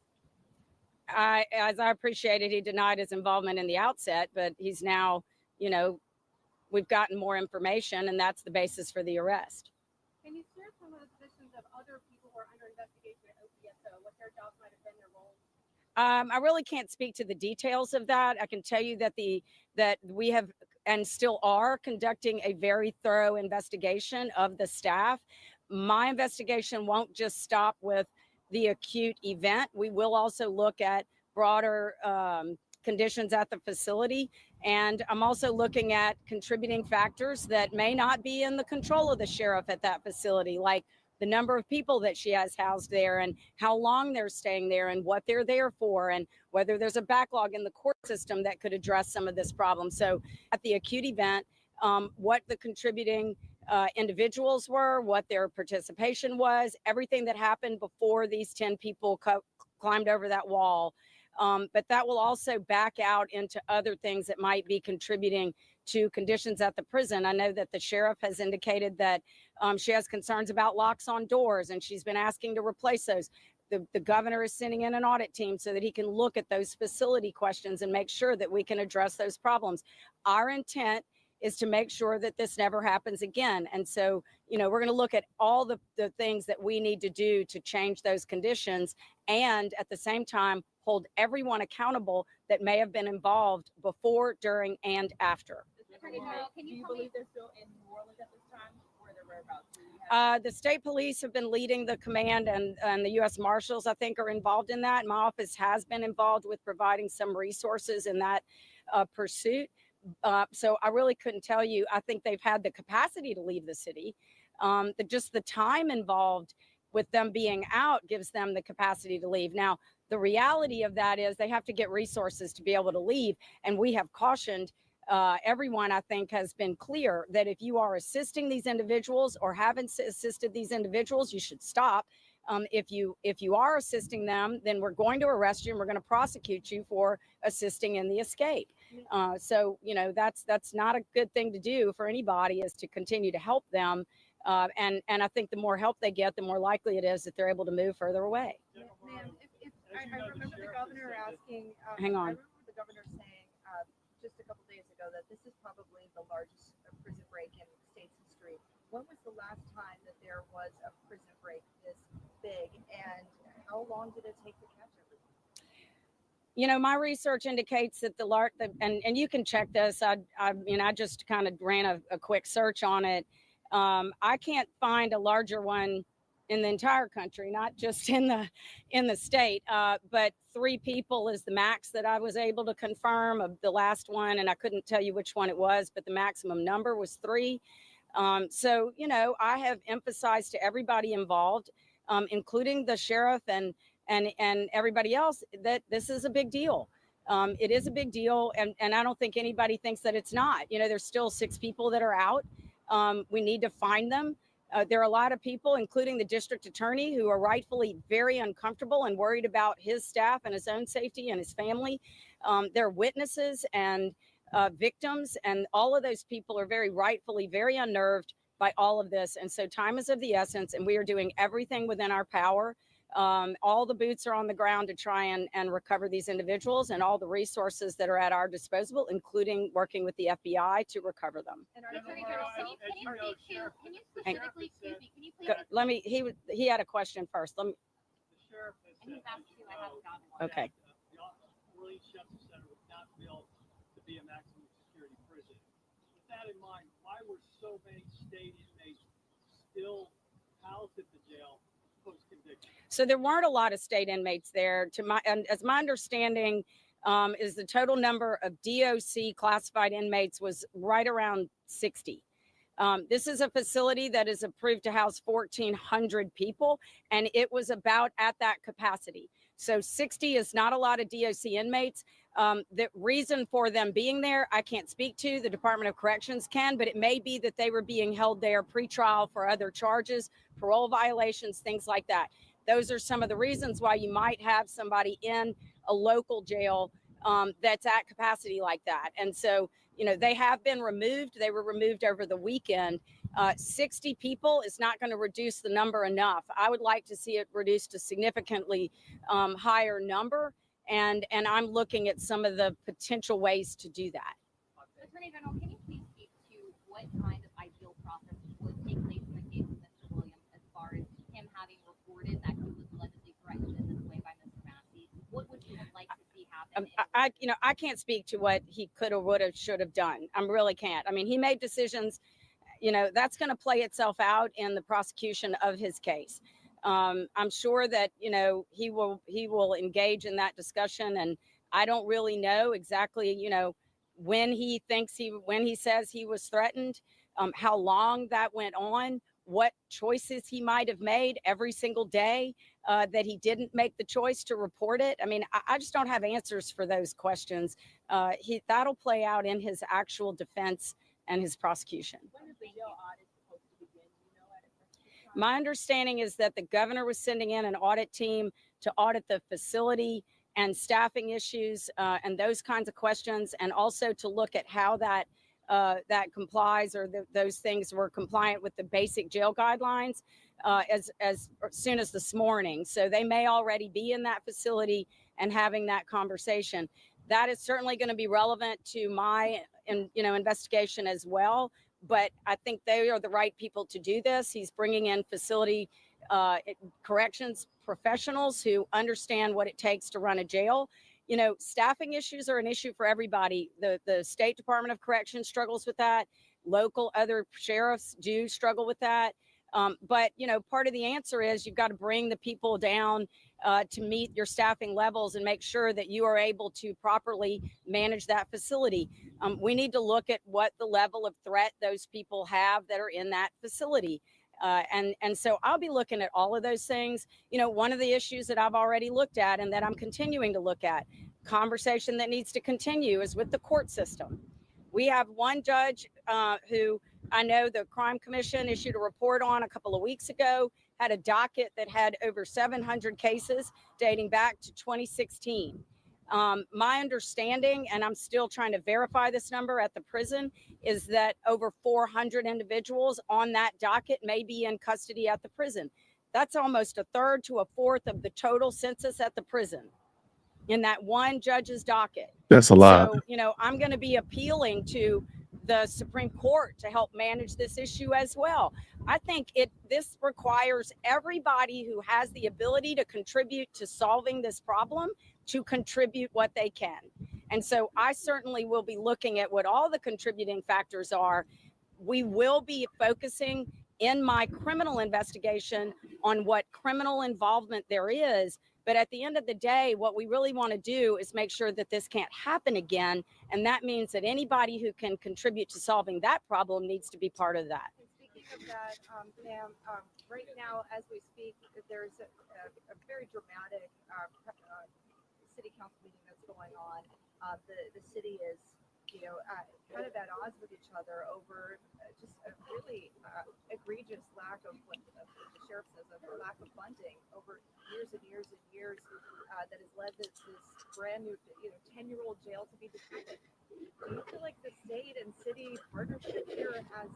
As I appreciated, he denied his involvement in the outset, but he's now, you know, we've gotten more information, and that's the basis for the arrest. Can you share some of the positions of other people who are under investigation at OPSO, what their jobs might have been, their roles? I really can't speak to the details of that. I can tell you that that we have and still are conducting a very thorough investigation of the staff. My investigation won't just stop with the acute event. We will also look at broader conditions at the facility. And I'm also looking at contributing factors that may not be in the control of the sheriff at that facility, like the number of people that she has housed there and how long they're staying there and what they're there for and whether there's a backlog in the court system that could address some of this problem. So at the acute event, what the contributing individuals were, what their participation was, everything that happened before these 10 people climbed over that wall. But that will also back out into other things that might be contributing to conditions at the prison. I know that the sheriff has indicated that she has concerns about locks on doors, and she's been asking to replace those. The governor is sending in an audit team so that he can look at those facility questions and make sure that we can address those problems. Our intent is to make sure that this never happens again. And so, we're going to look at all the things that we need to do to change those conditions and at the same time hold everyone accountable that may have been involved before, during, and after. Attorney General, can you believe they're still in New Orleans at this time? Or their whereabouts? The state police have been leading the command, and the U.S. Marshals, I think, are involved in that. My office has been involved with providing some resources in that pursuit. So I really couldn't tell you. I think they've had the capacity to leave the city. Just the time involved with them being out gives them the capacity to leave. Now, the reality of that is they have to get resources to be able to leave. And we have cautioned everyone, I think, has been clear that if you are assisting these individuals or haven't assisted these individuals, you should stop. If you are assisting them, then we're going to arrest you and we're going to prosecute you for assisting in the escape. So, that's not a good thing to do for anybody, is to continue to help them. And I think the more help they get, the more likely it is that they're able to move further away. Ma'am, I remember the governor asking. Hang on. I remember the governor saying just a couple days ago that this is probably the largest prison break in state's history. When was the last time that there was a prison break this big, and how long did it take to catch everyone? My research indicates that and you can check this. I just kind of ran a quick search on it. I can't find a larger one in the entire country, not just in the state. But 3 people is the max that I was able to confirm of the last one, and I couldn't tell you which one it was, but the maximum number was 3. So, I have emphasized to everybody involved, including the sheriff and everybody else, that this is a big deal. It is a big deal, and I don't think anybody thinks that it's not. There's still 6 people that are out. We need to find them. There are a lot of people, including the district attorney, who are rightfully very uncomfortable and worried about his staff and his own safety and his family. There are witnesses and victims, and all of those people are very rightfully very unnerved by all of this. And so time is of the essence, and we are doing everything within our power. All the boots are on the ground to try and recover these individuals, and all the resources that are at our disposal, including working with the FBI to recover them. Attorney General, can you specifically, excuse me, can you please? Let me, he had a question first. Let me. The sheriff has And he's asked you, I haven't gotten one. Okay. The Orleans Justice Center was not built to be a maximum security prison. With that in mind, why were so many state inmates still housed at the jail post-conviction? So there weren't a lot of state inmates there. As my understanding is the total number of DOC classified inmates was right around 60. This is a facility that is approved to house 1,400 people, and it was about at that capacity. So 60 is not a lot of DOC inmates. The reason for them being there, I can't speak to. The Department of Corrections can, but it may be that they were being held there pre-trial for other charges, parole violations, things like that. Those are some of the reasons why you might have somebody in a local jail that's at capacity like that. And so, they have been removed. They were removed over the weekend. 60 people is not going to reduce the number enough. I would like to see it reduced to significantly higher number. And I'm looking at some of the potential ways to do that. Attorney General, can you please speak to what kind of ideal process would take place in the case of Mr. Williams, as far as him having reported that he was allegedly threatened in this way by Mr. Massey? What would you like to see happen? I can't speak to what he could have, would have, should have done. I really can't. I mean, he made decisions. That's going to play itself out in the prosecution of his case. I'm sure that he will engage in that discussion, and I don't really know exactly when he says he was threatened, how long that went on, what choices he might have made every single day that he didn't make the choice to report it. I mean, I just don't have answers for those questions. That'll play out in his actual defense and his prosecution. When is the jail audit supposed to begin? You know, My understanding is that the governor was sending in an audit team to audit the facility and staffing issues and those kinds of questions, and also to look at how that complies, or those things were compliant with the basic jail guidelines as soon as this morning. So they may already be in that facility and having that conversation. That is certainly going to be relevant to my investigation as well. But I think they are the right people to do this. He's bringing in facility corrections professionals who understand what it takes to run a jail. You know, staffing issues are an issue for everybody. The State Department of Corrections struggles with that. Local other sheriffs do struggle with that. But, you know, part of the answer is you've got to bring the people down to meet your staffing levels and make sure that you are able to properly manage that facility. We need to look at what the level of threat those people have that are in that facility. And so I'll be looking at all of those things. You know, one of the issues that I've already looked at and that I'm continuing to look at, conversation that needs to continue, is with the court system. We have one judge who I know the Crime Commission issued a report on a couple of weeks ago, had a docket that had over 700 cases dating back to 2016. My understanding, and I'm still trying to verify this number at the prison, is that over 400 individuals on that docket may be in custody at the prison. That's almost a third to a fourth of the total census at the prison in that one judge's docket. That's a lot. So, you know, I'm going to be appealing to the Supreme Court to help manage this issue as well. I think this requires everybody who has the ability to contribute to solving this problem to contribute what they can. And so I certainly will be looking at what all the contributing factors are. We will be focusing in my criminal investigation on what criminal involvement there is. But at the end of the day, what we really want to do is make sure that this can't happen again. And that means that anybody who can contribute to solving that problem needs to be part of that. Speaking of that, Pam, right now, as we speak, there's a very dramatic city council meeting that's going on. The city is, kind of at odds with each other over just a really egregious lack of what the sheriff says, of lack of funding over years and years and years that has led this brand new, 10-year-old jail to be defeated. Do you feel like the state and city partnership here has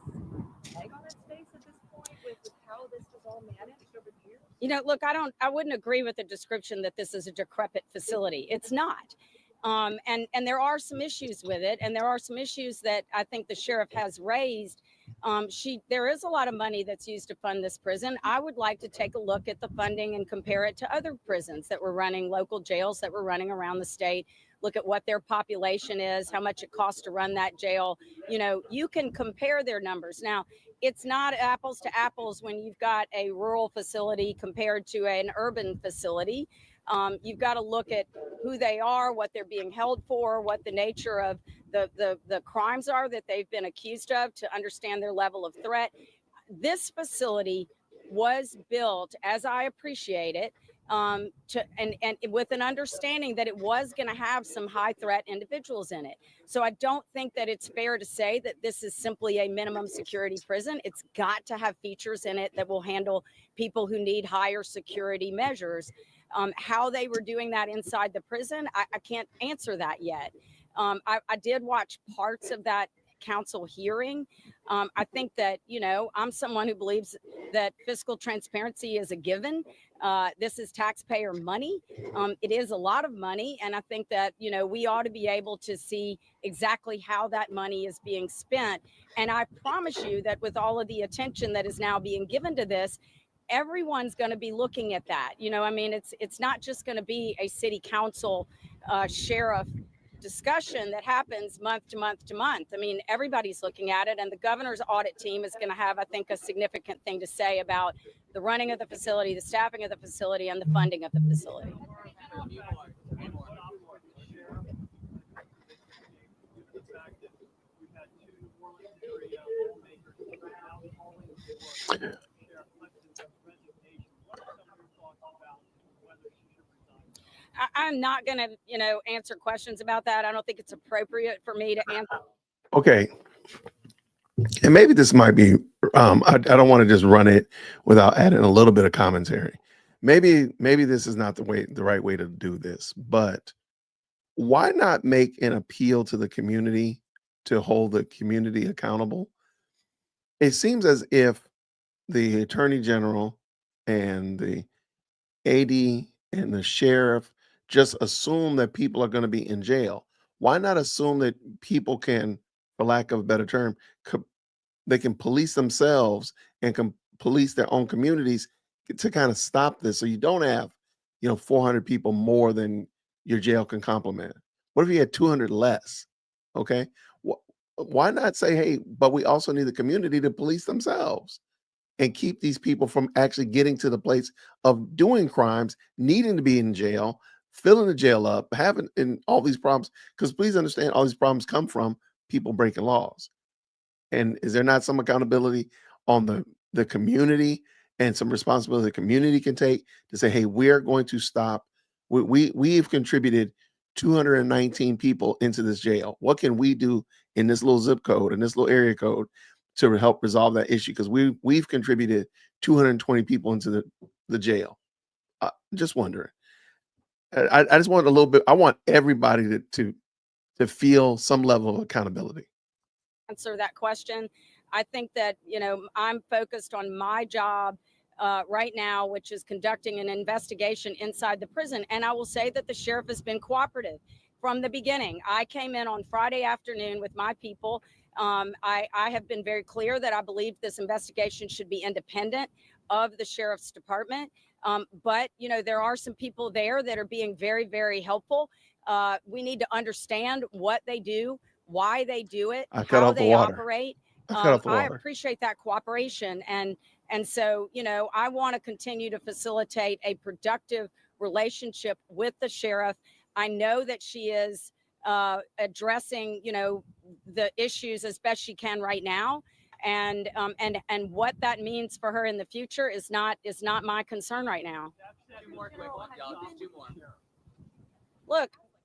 egg on its face at this point with how this was all managed over the years? You know, look, I wouldn't agree with the description that this is a decrepit facility. It's not. And there are some issues with it, and there are some issues that I think the sheriff has raised. There is a lot of money that's used to fund this prison. I would like to take a look at the funding and compare it to other prisons that were running, local jails that were running around the state. Look at what their population is, how much it costs to run that jail. You know, you can compare their numbers. Now, it's not apples to apples when you've got a rural facility compared to an urban facility. You've got to look at who they are, what they're being held for, what the nature of the crimes are that they've been accused of, to understand their level of threat. This facility was built, as I appreciate it, and with an understanding that it was going to have some high threat individuals in it. So I don't think that it's fair to say that this is simply a minimum security prison. It's got to have features in it that will handle people who need higher security measures. How they were doing that inside the prison, I can't answer that yet. I did watch parts of that council hearing. I think that, I'm someone who believes that fiscal transparency is a given. This is taxpayer money. It is a lot of money. And I think that, we ought to be able to see exactly how that money is being spent. And I promise you that with all of the attention that is now being given to this, everyone's going to be looking at that. It's not just going to be a city council sheriff discussion that happens month to month to month. Everybody's looking at it, and the governor's audit team is going to have, I think, a significant thing to say about the running of the facility, the staffing of the facility, and the funding of the facility. I'm not going to, answer questions about that. I don't think it's appropriate for me to answer. Okay. And maybe this might be, I don't want to just run it without adding a little bit of commentary. Maybe this is not the right way to do this, but why not make an appeal to the community to hold the community accountable? It seems as if the attorney general and the AD and the sheriff just assume that people are going to be in jail. Why not assume that people can, for lack of a better term, they can police themselves and can police their own communities to kind of stop this, so you don't have 400 people more than your jail can complement? What if you had 200 less? Okay, why not say, hey, but we also need the community to police themselves and keep these people from actually getting to the place of doing crimes, needing to be in jail, filling the jail up, having all these problems? Because please understand, all these problems come from people breaking laws. And is there not some accountability on the community and some responsibility the community can take to say, hey, we're going to stop. We've contributed 219 people into this jail. What can we do in this little zip code and this little area code to help resolve that issue? Because we've contributed 220 people into the jail. Just wondering. I just want a little bit. I want everybody to feel some level of accountability. Answer that question. I think that, I'm focused on my job right now, which is conducting an investigation inside the prison. And I will say that the sheriff has been cooperative from the beginning. I came in on Friday afternoon with my people. I have been very clear that I believe this investigation should be independent of the sheriff's department. But, there are some people there that are being very, very helpful. We need to understand what they do, why they do it, how they operate. I appreciate that cooperation. And so, I want to continue to facilitate a productive relationship with the sheriff. I know that she is addressing, the issues as best she can right now. And what that means for her in the future is not my concern right now.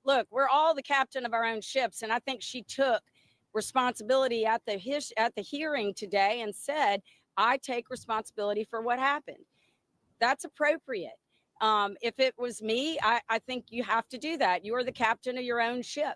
Look, we're all the captain of our own ships, and I think she took responsibility at the hearing today and said, I take responsibility for what happened. That's appropriate. If it was me, I think you have to do that. You are the captain of your own ship.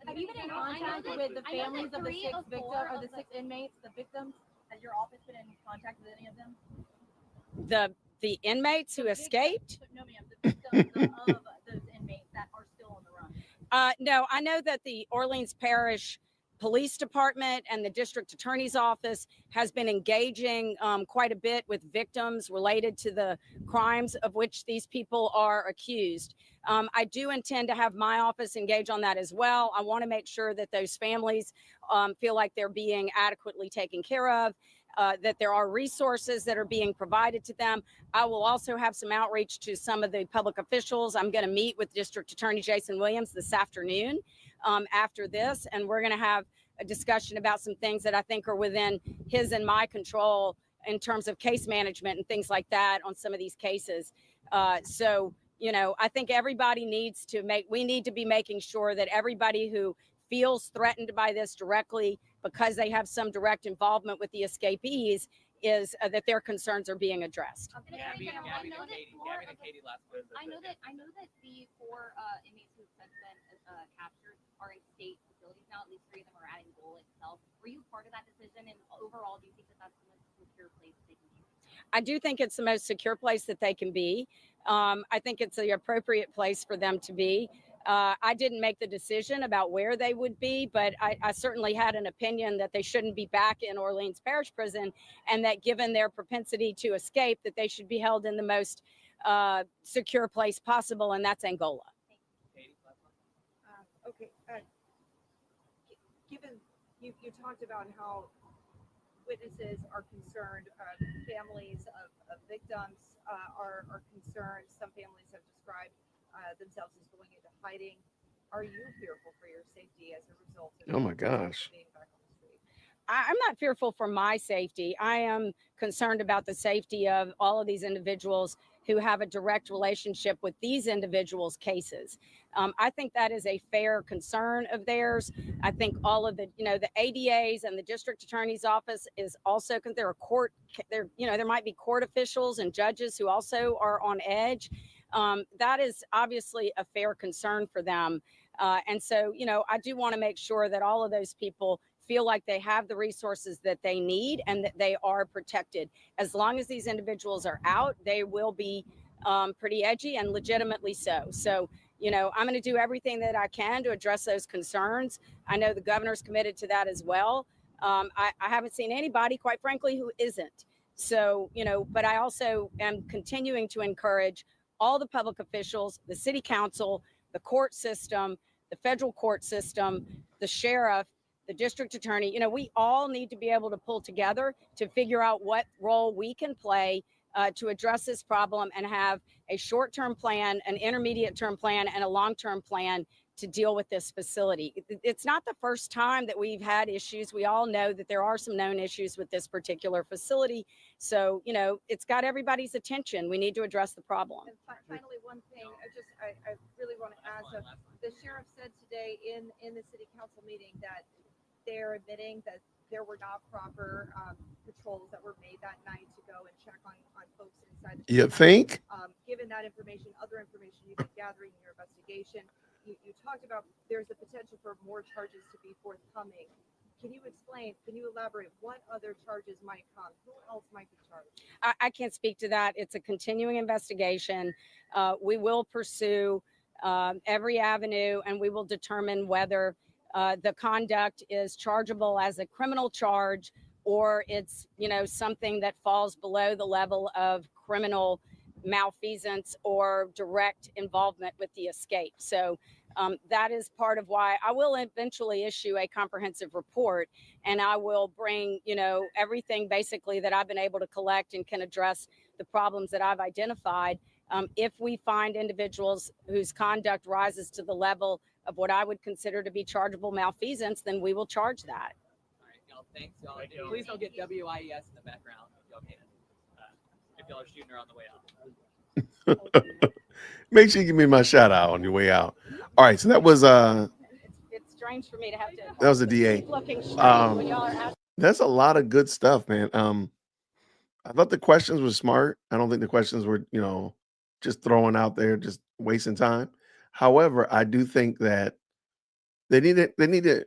Have you been in contact with the families of the six victims or the six inmates, the victims? Has your office been in contact with any of them? The inmates who escaped? No, ma'am. The victims of those inmates that are still on the run. No, I know that the Orleans Parish Police Department and the District Attorney's Office has been engaging quite a bit with victims related to the crimes of which these people are accused. I do intend to have my office engage on that as well. I want to make sure that those families feel like they're being adequately taken care of, that there are resources that are being provided to them. I will also have some outreach to some of the public officials. I'm going to meet with District Attorney Jason Williams this afternoon after this, and we're going to have a discussion about some things that I think are within his and my control in terms of case management and things like that on some of these cases. So, I think everybody we need to be making sure that everybody who feels threatened by this directly because they have some direct involvement with the escapees is that their concerns are being addressed. Gabby and Katie last visit. I know that the four inmates who've since been captured are in state facilities now. At least 3 of them are at NOLA itself. Were you part of that decision? And overall, do you think that that's the most secure place they can be? I do think it's the most secure place that they can be. I think it's the appropriate place for them to be. I didn't make the decision about where they would be, but I certainly had an opinion that they shouldn't be back in Orleans Parish Prison, and that given their propensity to escape, that they should be held in the most secure place possible, and that's Angola. Okay. Given you talked about how witnesses are concerned, families of victims are concerned. Some families have described themselves as going into hiding. Are you fearful for your safety as a result of Oh my gosh. being back on the street? I'm not fearful for my safety. I am concerned about the safety of all of these individuals who have a direct relationship with these individuals' cases. I think that is a fair concern of theirs. I think all of the, the ADAs and the district attorney's office is also, there are there might be court officials and judges who also are on edge. That is obviously a fair concern for them. And so, I do want to make sure that all of those people feel like they have the resources that they need and that they are protected. As long as these individuals are out, they will be pretty edgy and legitimately so. So, I'm going to do everything that I can to address those concerns. I know the governor's committed to that as well. I haven't seen anybody, quite frankly, who isn't. So, but I also am continuing to encourage all the public officials, the city council, the court system, the federal court system, the sheriff, the district attorney, we all need to be able to pull together to figure out what role we can play to address this problem and have a short-term plan, an intermediate-term plan, and a long-term plan to deal with this facility. It's not the first time that we've had issues. We all know that there are some known issues with this particular facility. So, it's got everybody's attention. We need to address the problem. And finally, one thing, I really want to ask, the sheriff said today in the city council meeting that they're admitting that there were not proper patrols that were made that night to go and check on folks inside the You think? Given that information, other information you've been gathering in your investigation, you talked about there's a potential for more charges to be forthcoming. Can you elaborate what other charges might come? Who else might be charged? I can't speak to that. It's a continuing investigation. We will pursue every avenue, and we will determine whether the conduct is chargeable as a criminal charge or it's, something that falls below the level of criminal malfeasance or direct involvement with the escape. So that is part of why I will eventually issue a comprehensive report, and I will bring, everything basically that I've been able to collect and can address the problems that I've identified. If we find individuals whose conduct rises to the level of what I would consider to be chargeable malfeasance, then we will charge that. All right, y'all, thanks, y'all. Please don't get WIES in the background if y'all can. If y'all are shooting her on the way out. Make sure you give me my shout out on your way out. All right, so that was It's strange for me to have to. that was a DA. Keep looking straight when y'all are asking. That's a lot of good stuff, man. I thought the questions were smart. I don't think the questions were, just throwing out there, just wasting time. However, I do think that they need to,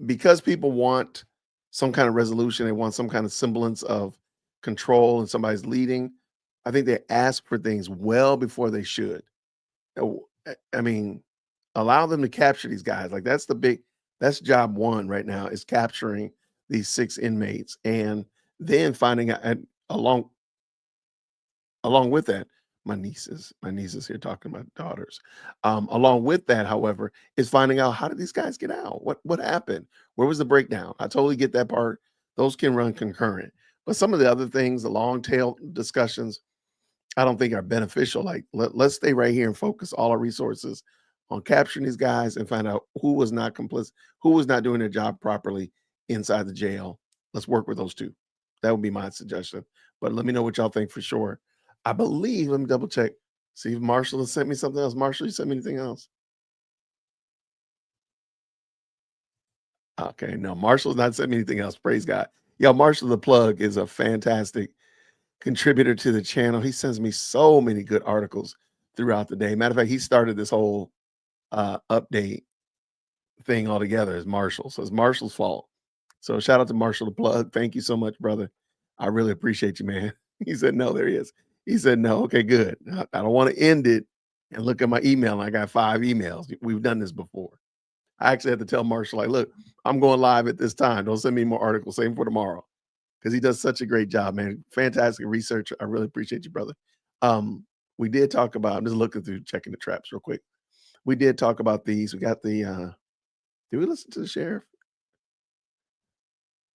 because people want some kind of resolution, they want some kind of semblance of control and somebody's leading. I think they ask for things well before they should. I mean, allow them to capture these guys. Like that's job one right now, is capturing these 6 inmates, and then finding out, and along with that, my nieces here talking to my daughters. Along with that, however, is finding out, how did these guys get out? What happened? Where was the breakdown? I totally get that part. Those can run concurrent. But some of the other things, the long tail discussions, I don't think are beneficial. Like let's stay right here and focus all our resources on capturing these guys and find out who was not complicit, who was not doing their job properly inside the jail. Let's work with those two. That would be my suggestion. But let me know what y'all think for sure. I believe, let me double check. See if Marshall has sent me something else. Marshall, you sent me anything else? Okay, no, Marshall's not sent me anything else. Praise God. Yo, Marshall the Plug is a fantastic contributor to the channel. He sends me so many good articles throughout the day. Matter of fact, he started this whole update thing altogether as Marshall. So it's Marshall's fault. So shout out to Marshall the Plug. Thank you so much, brother. I really appreciate you, man. He said no, there he is. He said no. Okay, good. I don't want to end it and look at my email and I got 5 emails. We've done this before. I actually had to tell Marshall, like, look, I'm going live at this time. Don't send me more articles. Same for tomorrow. Because he does such a great job, man. Fantastic researcher. I really appreciate you, brother. We did talk about, I'm just looking through, checking the traps real quick. We did talk about these. We got the, did we listen to the sheriff?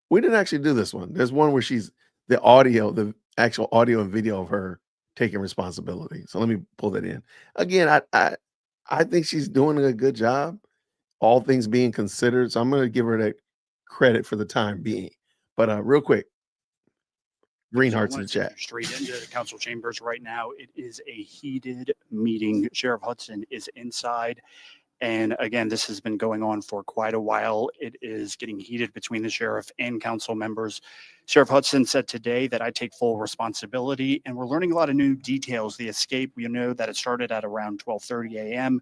We didn't actually do this one. There's one where she's, the actual audio and video of her taking responsibility. So let me pull that in. Again, I think she's doing a good job, all things being considered. So I'm going to give her that credit for the time being. But real quick, green So I hearts in want the to take chat. you straight into the council chambers right now. It is a heated meeting. Sheriff Hudson is inside. And again, this has been going on for quite a while. It is getting heated between the sheriff and council members. Sheriff Hudson said today that I take full responsibility, and we're learning a lot of new details. The escape, we know that it started at around 12:30 a.m.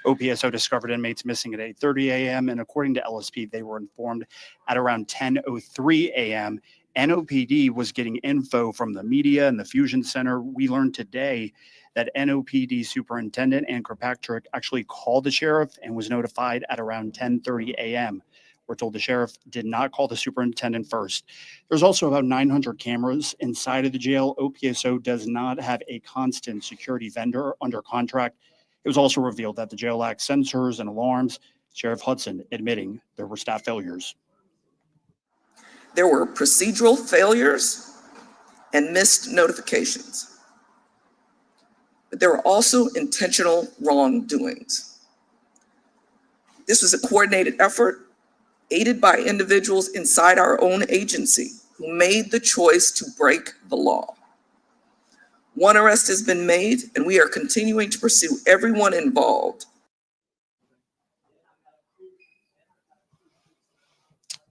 OPSO discovered inmates missing at 8:30 a.m. And according to LSP, they were informed at around 10:03 a.m. NOPD was getting info from the media and the Fusion Center. We learned today that NOPD Superintendent Ann Kirkpatrick actually called the sheriff and was notified at around 10:30 a.m. We're told the sheriff did not call the superintendent first. There's also about 900 cameras inside of the jail. OPSO does not have a constant security vendor under contract. It was also revealed that the jail lacks sensors and alarms. Sheriff Hudson admitting there were staff failures. There were procedural failures and missed notifications. But there were also intentional wrongdoings. This was a coordinated effort aided by individuals inside our own agency who made the choice to break the law. One arrest has been made, and we are continuing to pursue everyone involved.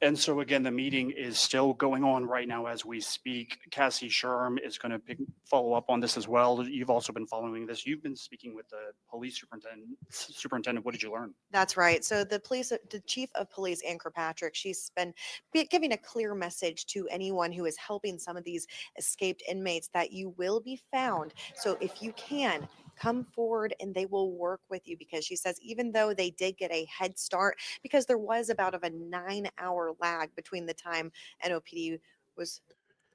And so again, the meeting is still going on right now as we speak. Cassie Sherm is going to follow up on this as well. You've also been following this. You've been speaking with the police superintendent. Superintendent, what did you learn? That's right. So the chief of police, Ann Kirkpatrick, she's been giving a clear message to anyone who is helping some of these escaped inmates that you will be found. So if you can, come forward and they will work with you, because she says even though they did get a head start, because there was about a 9-hour lag between the time NOPD was.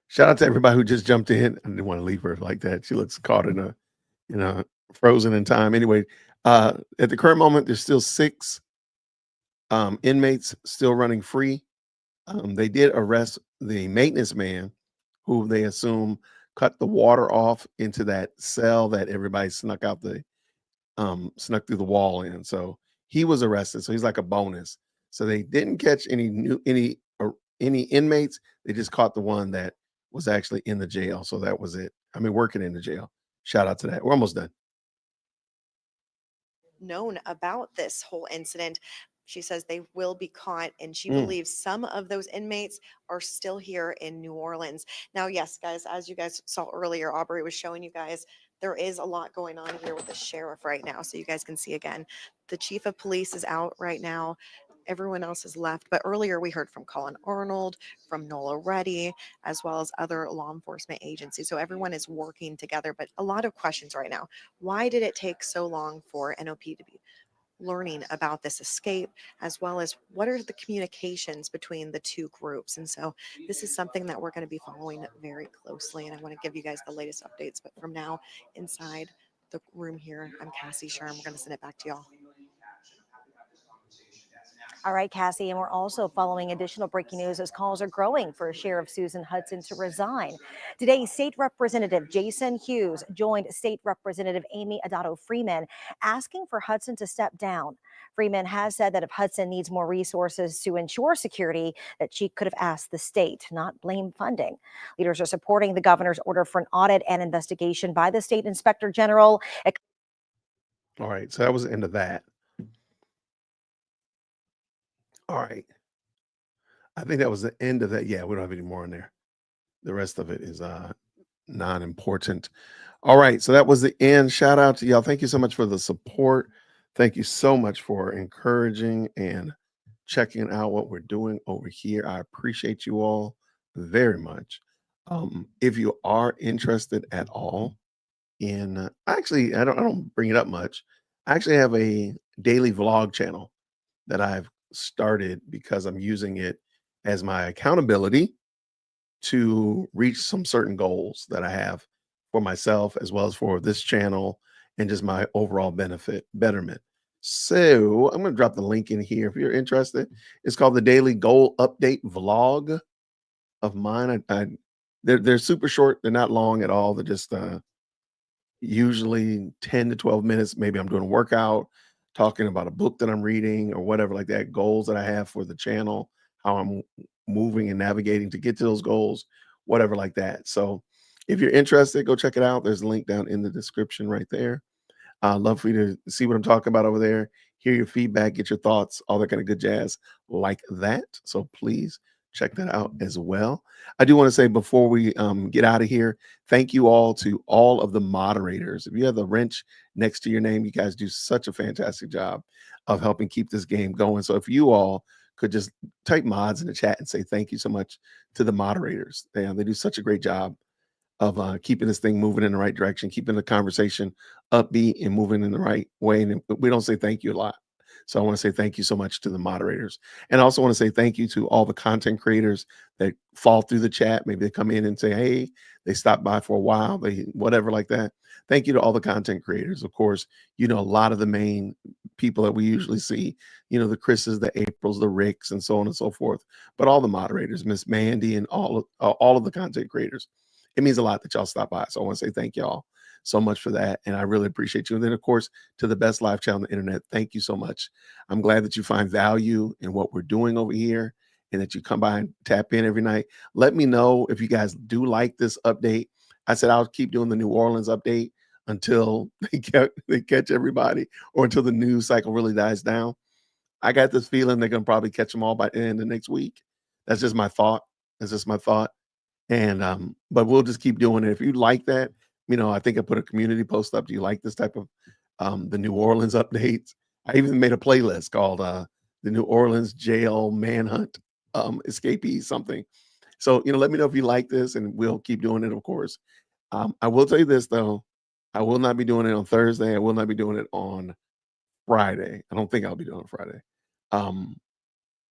Shout out to everybody who just jumped in. I didn't want to leave her like that. She looks caught in a frozen in time. Anyway, at the current moment, there's still 6 inmates still running free. They did arrest the maintenance man, who they assume cut the water off into that cell that everybody snuck through the wall in. So he was arrested. So he's like a bonus. So they didn't catch any inmates. They just caught the one that was actually in the jail. So that was it. I mean, working in the jail. Shout out to that. We're almost done. Known about this whole incident. She says they will be caught, and she believes some of those inmates are still here in New Orleans. Now, yes, guys, as you guys saw earlier, Aubrey was showing you guys, there is a lot going on here with the sheriff right now. So you guys can see again, the chief of police is out right now. Everyone else is left. But earlier we heard from Colin Arnold, from NOLA Reddy, as well as other law enforcement agencies. So everyone is working together, but a lot of questions right now. Why did it take so long for NOP to be learning about this escape, as well as what are the communications between the two groups? And so this is something that we're going to be following very closely, and I want to give you guys the latest updates. But from now, inside the room here, I'm Cassie Sherm. We're going to send it back to y'all. All right, Cassie, and we're also following additional breaking news as calls are growing for Sheriff Susan Hudson to resign. Today, State Representative Jason Hughes joined State Representative Amy Adato Freeman asking for Hudson to step down. Freeman has said that if Hudson needs more resources to ensure security, that she could have asked the state, not blame funding. Leaders are supporting the governor's order for an audit and investigation by the state inspector general. All right, so that was the end of that. All right. I think that was the end of that. Yeah, we don't have any more in there. The rest of it is non-important. All right, so that was the end. Shout out to y'all. Thank you so much for the support. Thank you so much for encouraging and checking out what we're doing over here. I appreciate you all very much. If you are interested at all in actually, I don't bring it up much. I actually have a daily vlog channel that I've started because I'm using it as my accountability to reach some certain goals that I have for myself, as well as for this channel and just my overall betterment. So I'm going to drop the link in here if you're interested. It's called the Daily Goal Update Vlog of mine. They're super short. They're not long at all. They're just usually 10 to 12 minutes. Maybe I'm doing a workout, talking about a book that I'm reading or whatever like that, goals that I have for the channel, how I'm moving and navigating to get to those goals, whatever like that. So if you're interested, go check it out. There's a link down in the description right there. I'd love for you to see what I'm talking about over there, hear your feedback, get your thoughts, all that kind of good jazz like that. So please check that out as well. I do want to say before we get out of here, thank you all to all of the moderators. If you have the wrench next to your name, you guys do such a fantastic job of helping keep this game going. So if you all could just type mods in the chat and say thank you so much to the moderators. They do such a great job of keeping this thing moving in the right direction, keeping the conversation upbeat and moving in the right way. And we don't say thank you a lot. So I want to say thank you so much to the moderators. And I also want to say thank you to all the content creators that fall through the chat. Maybe they come in and say, hey, they stopped by for a while, they whatever like that. Thank you to all the content creators. Of course, a lot of the main people that we usually see, the Chris's, the Aprils, the Ricks, and so on and so forth. But all the moderators, Miss Mandy, and all of the content creators. It means a lot that y'all stop by. So I want to say thank y'all so much for that. And I really appreciate you. And then, of course, to the best live channel on the internet, thank you so much. I'm glad that you find value in what we're doing over here and that you come by and tap in every night. Let me know if you guys do like this update. I said I'll keep doing the New Orleans update until they catch everybody or until the news cycle really dies down. I got this feeling they're going to probably catch them all by the end of next week. That's just my thought. And but we'll just keep doing it. If you like that, I think I put a community post up. Do you like this type of the New Orleans updates? I even made a playlist called the New Orleans Jail Manhunt Escapee something. So let me know if you like this, and we'll keep doing it, of course. I will tell you this though, I will not be doing it on Thursday. I will not be doing it on Friday. I don't think I'll be doing it Friday.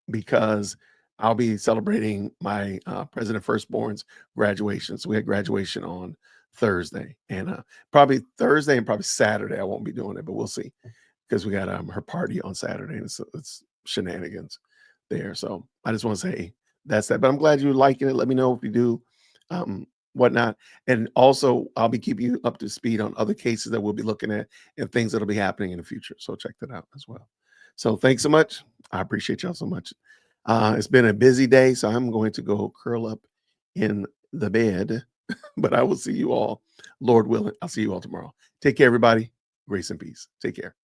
Because I'll be celebrating my President Firstborn's graduation. So we had graduation on Thursday, and probably Thursday and probably Saturday I won't be doing it, but we'll see, because we got her party on Saturday, and it's shenanigans there. So I just want to say that's that. But I'm glad you're liking it. Let me know if you do, whatnot. And also I'll be keeping you up to speed on other cases that we'll be looking at and things that'll be happening in the future. So check that out as well. So thanks so much. I appreciate y'all so much. It's been a busy day, so I'm going to go curl up in the bed, but I will see you all, Lord willing. I'll see you all tomorrow. Take care, everybody. Grace and peace. Take care.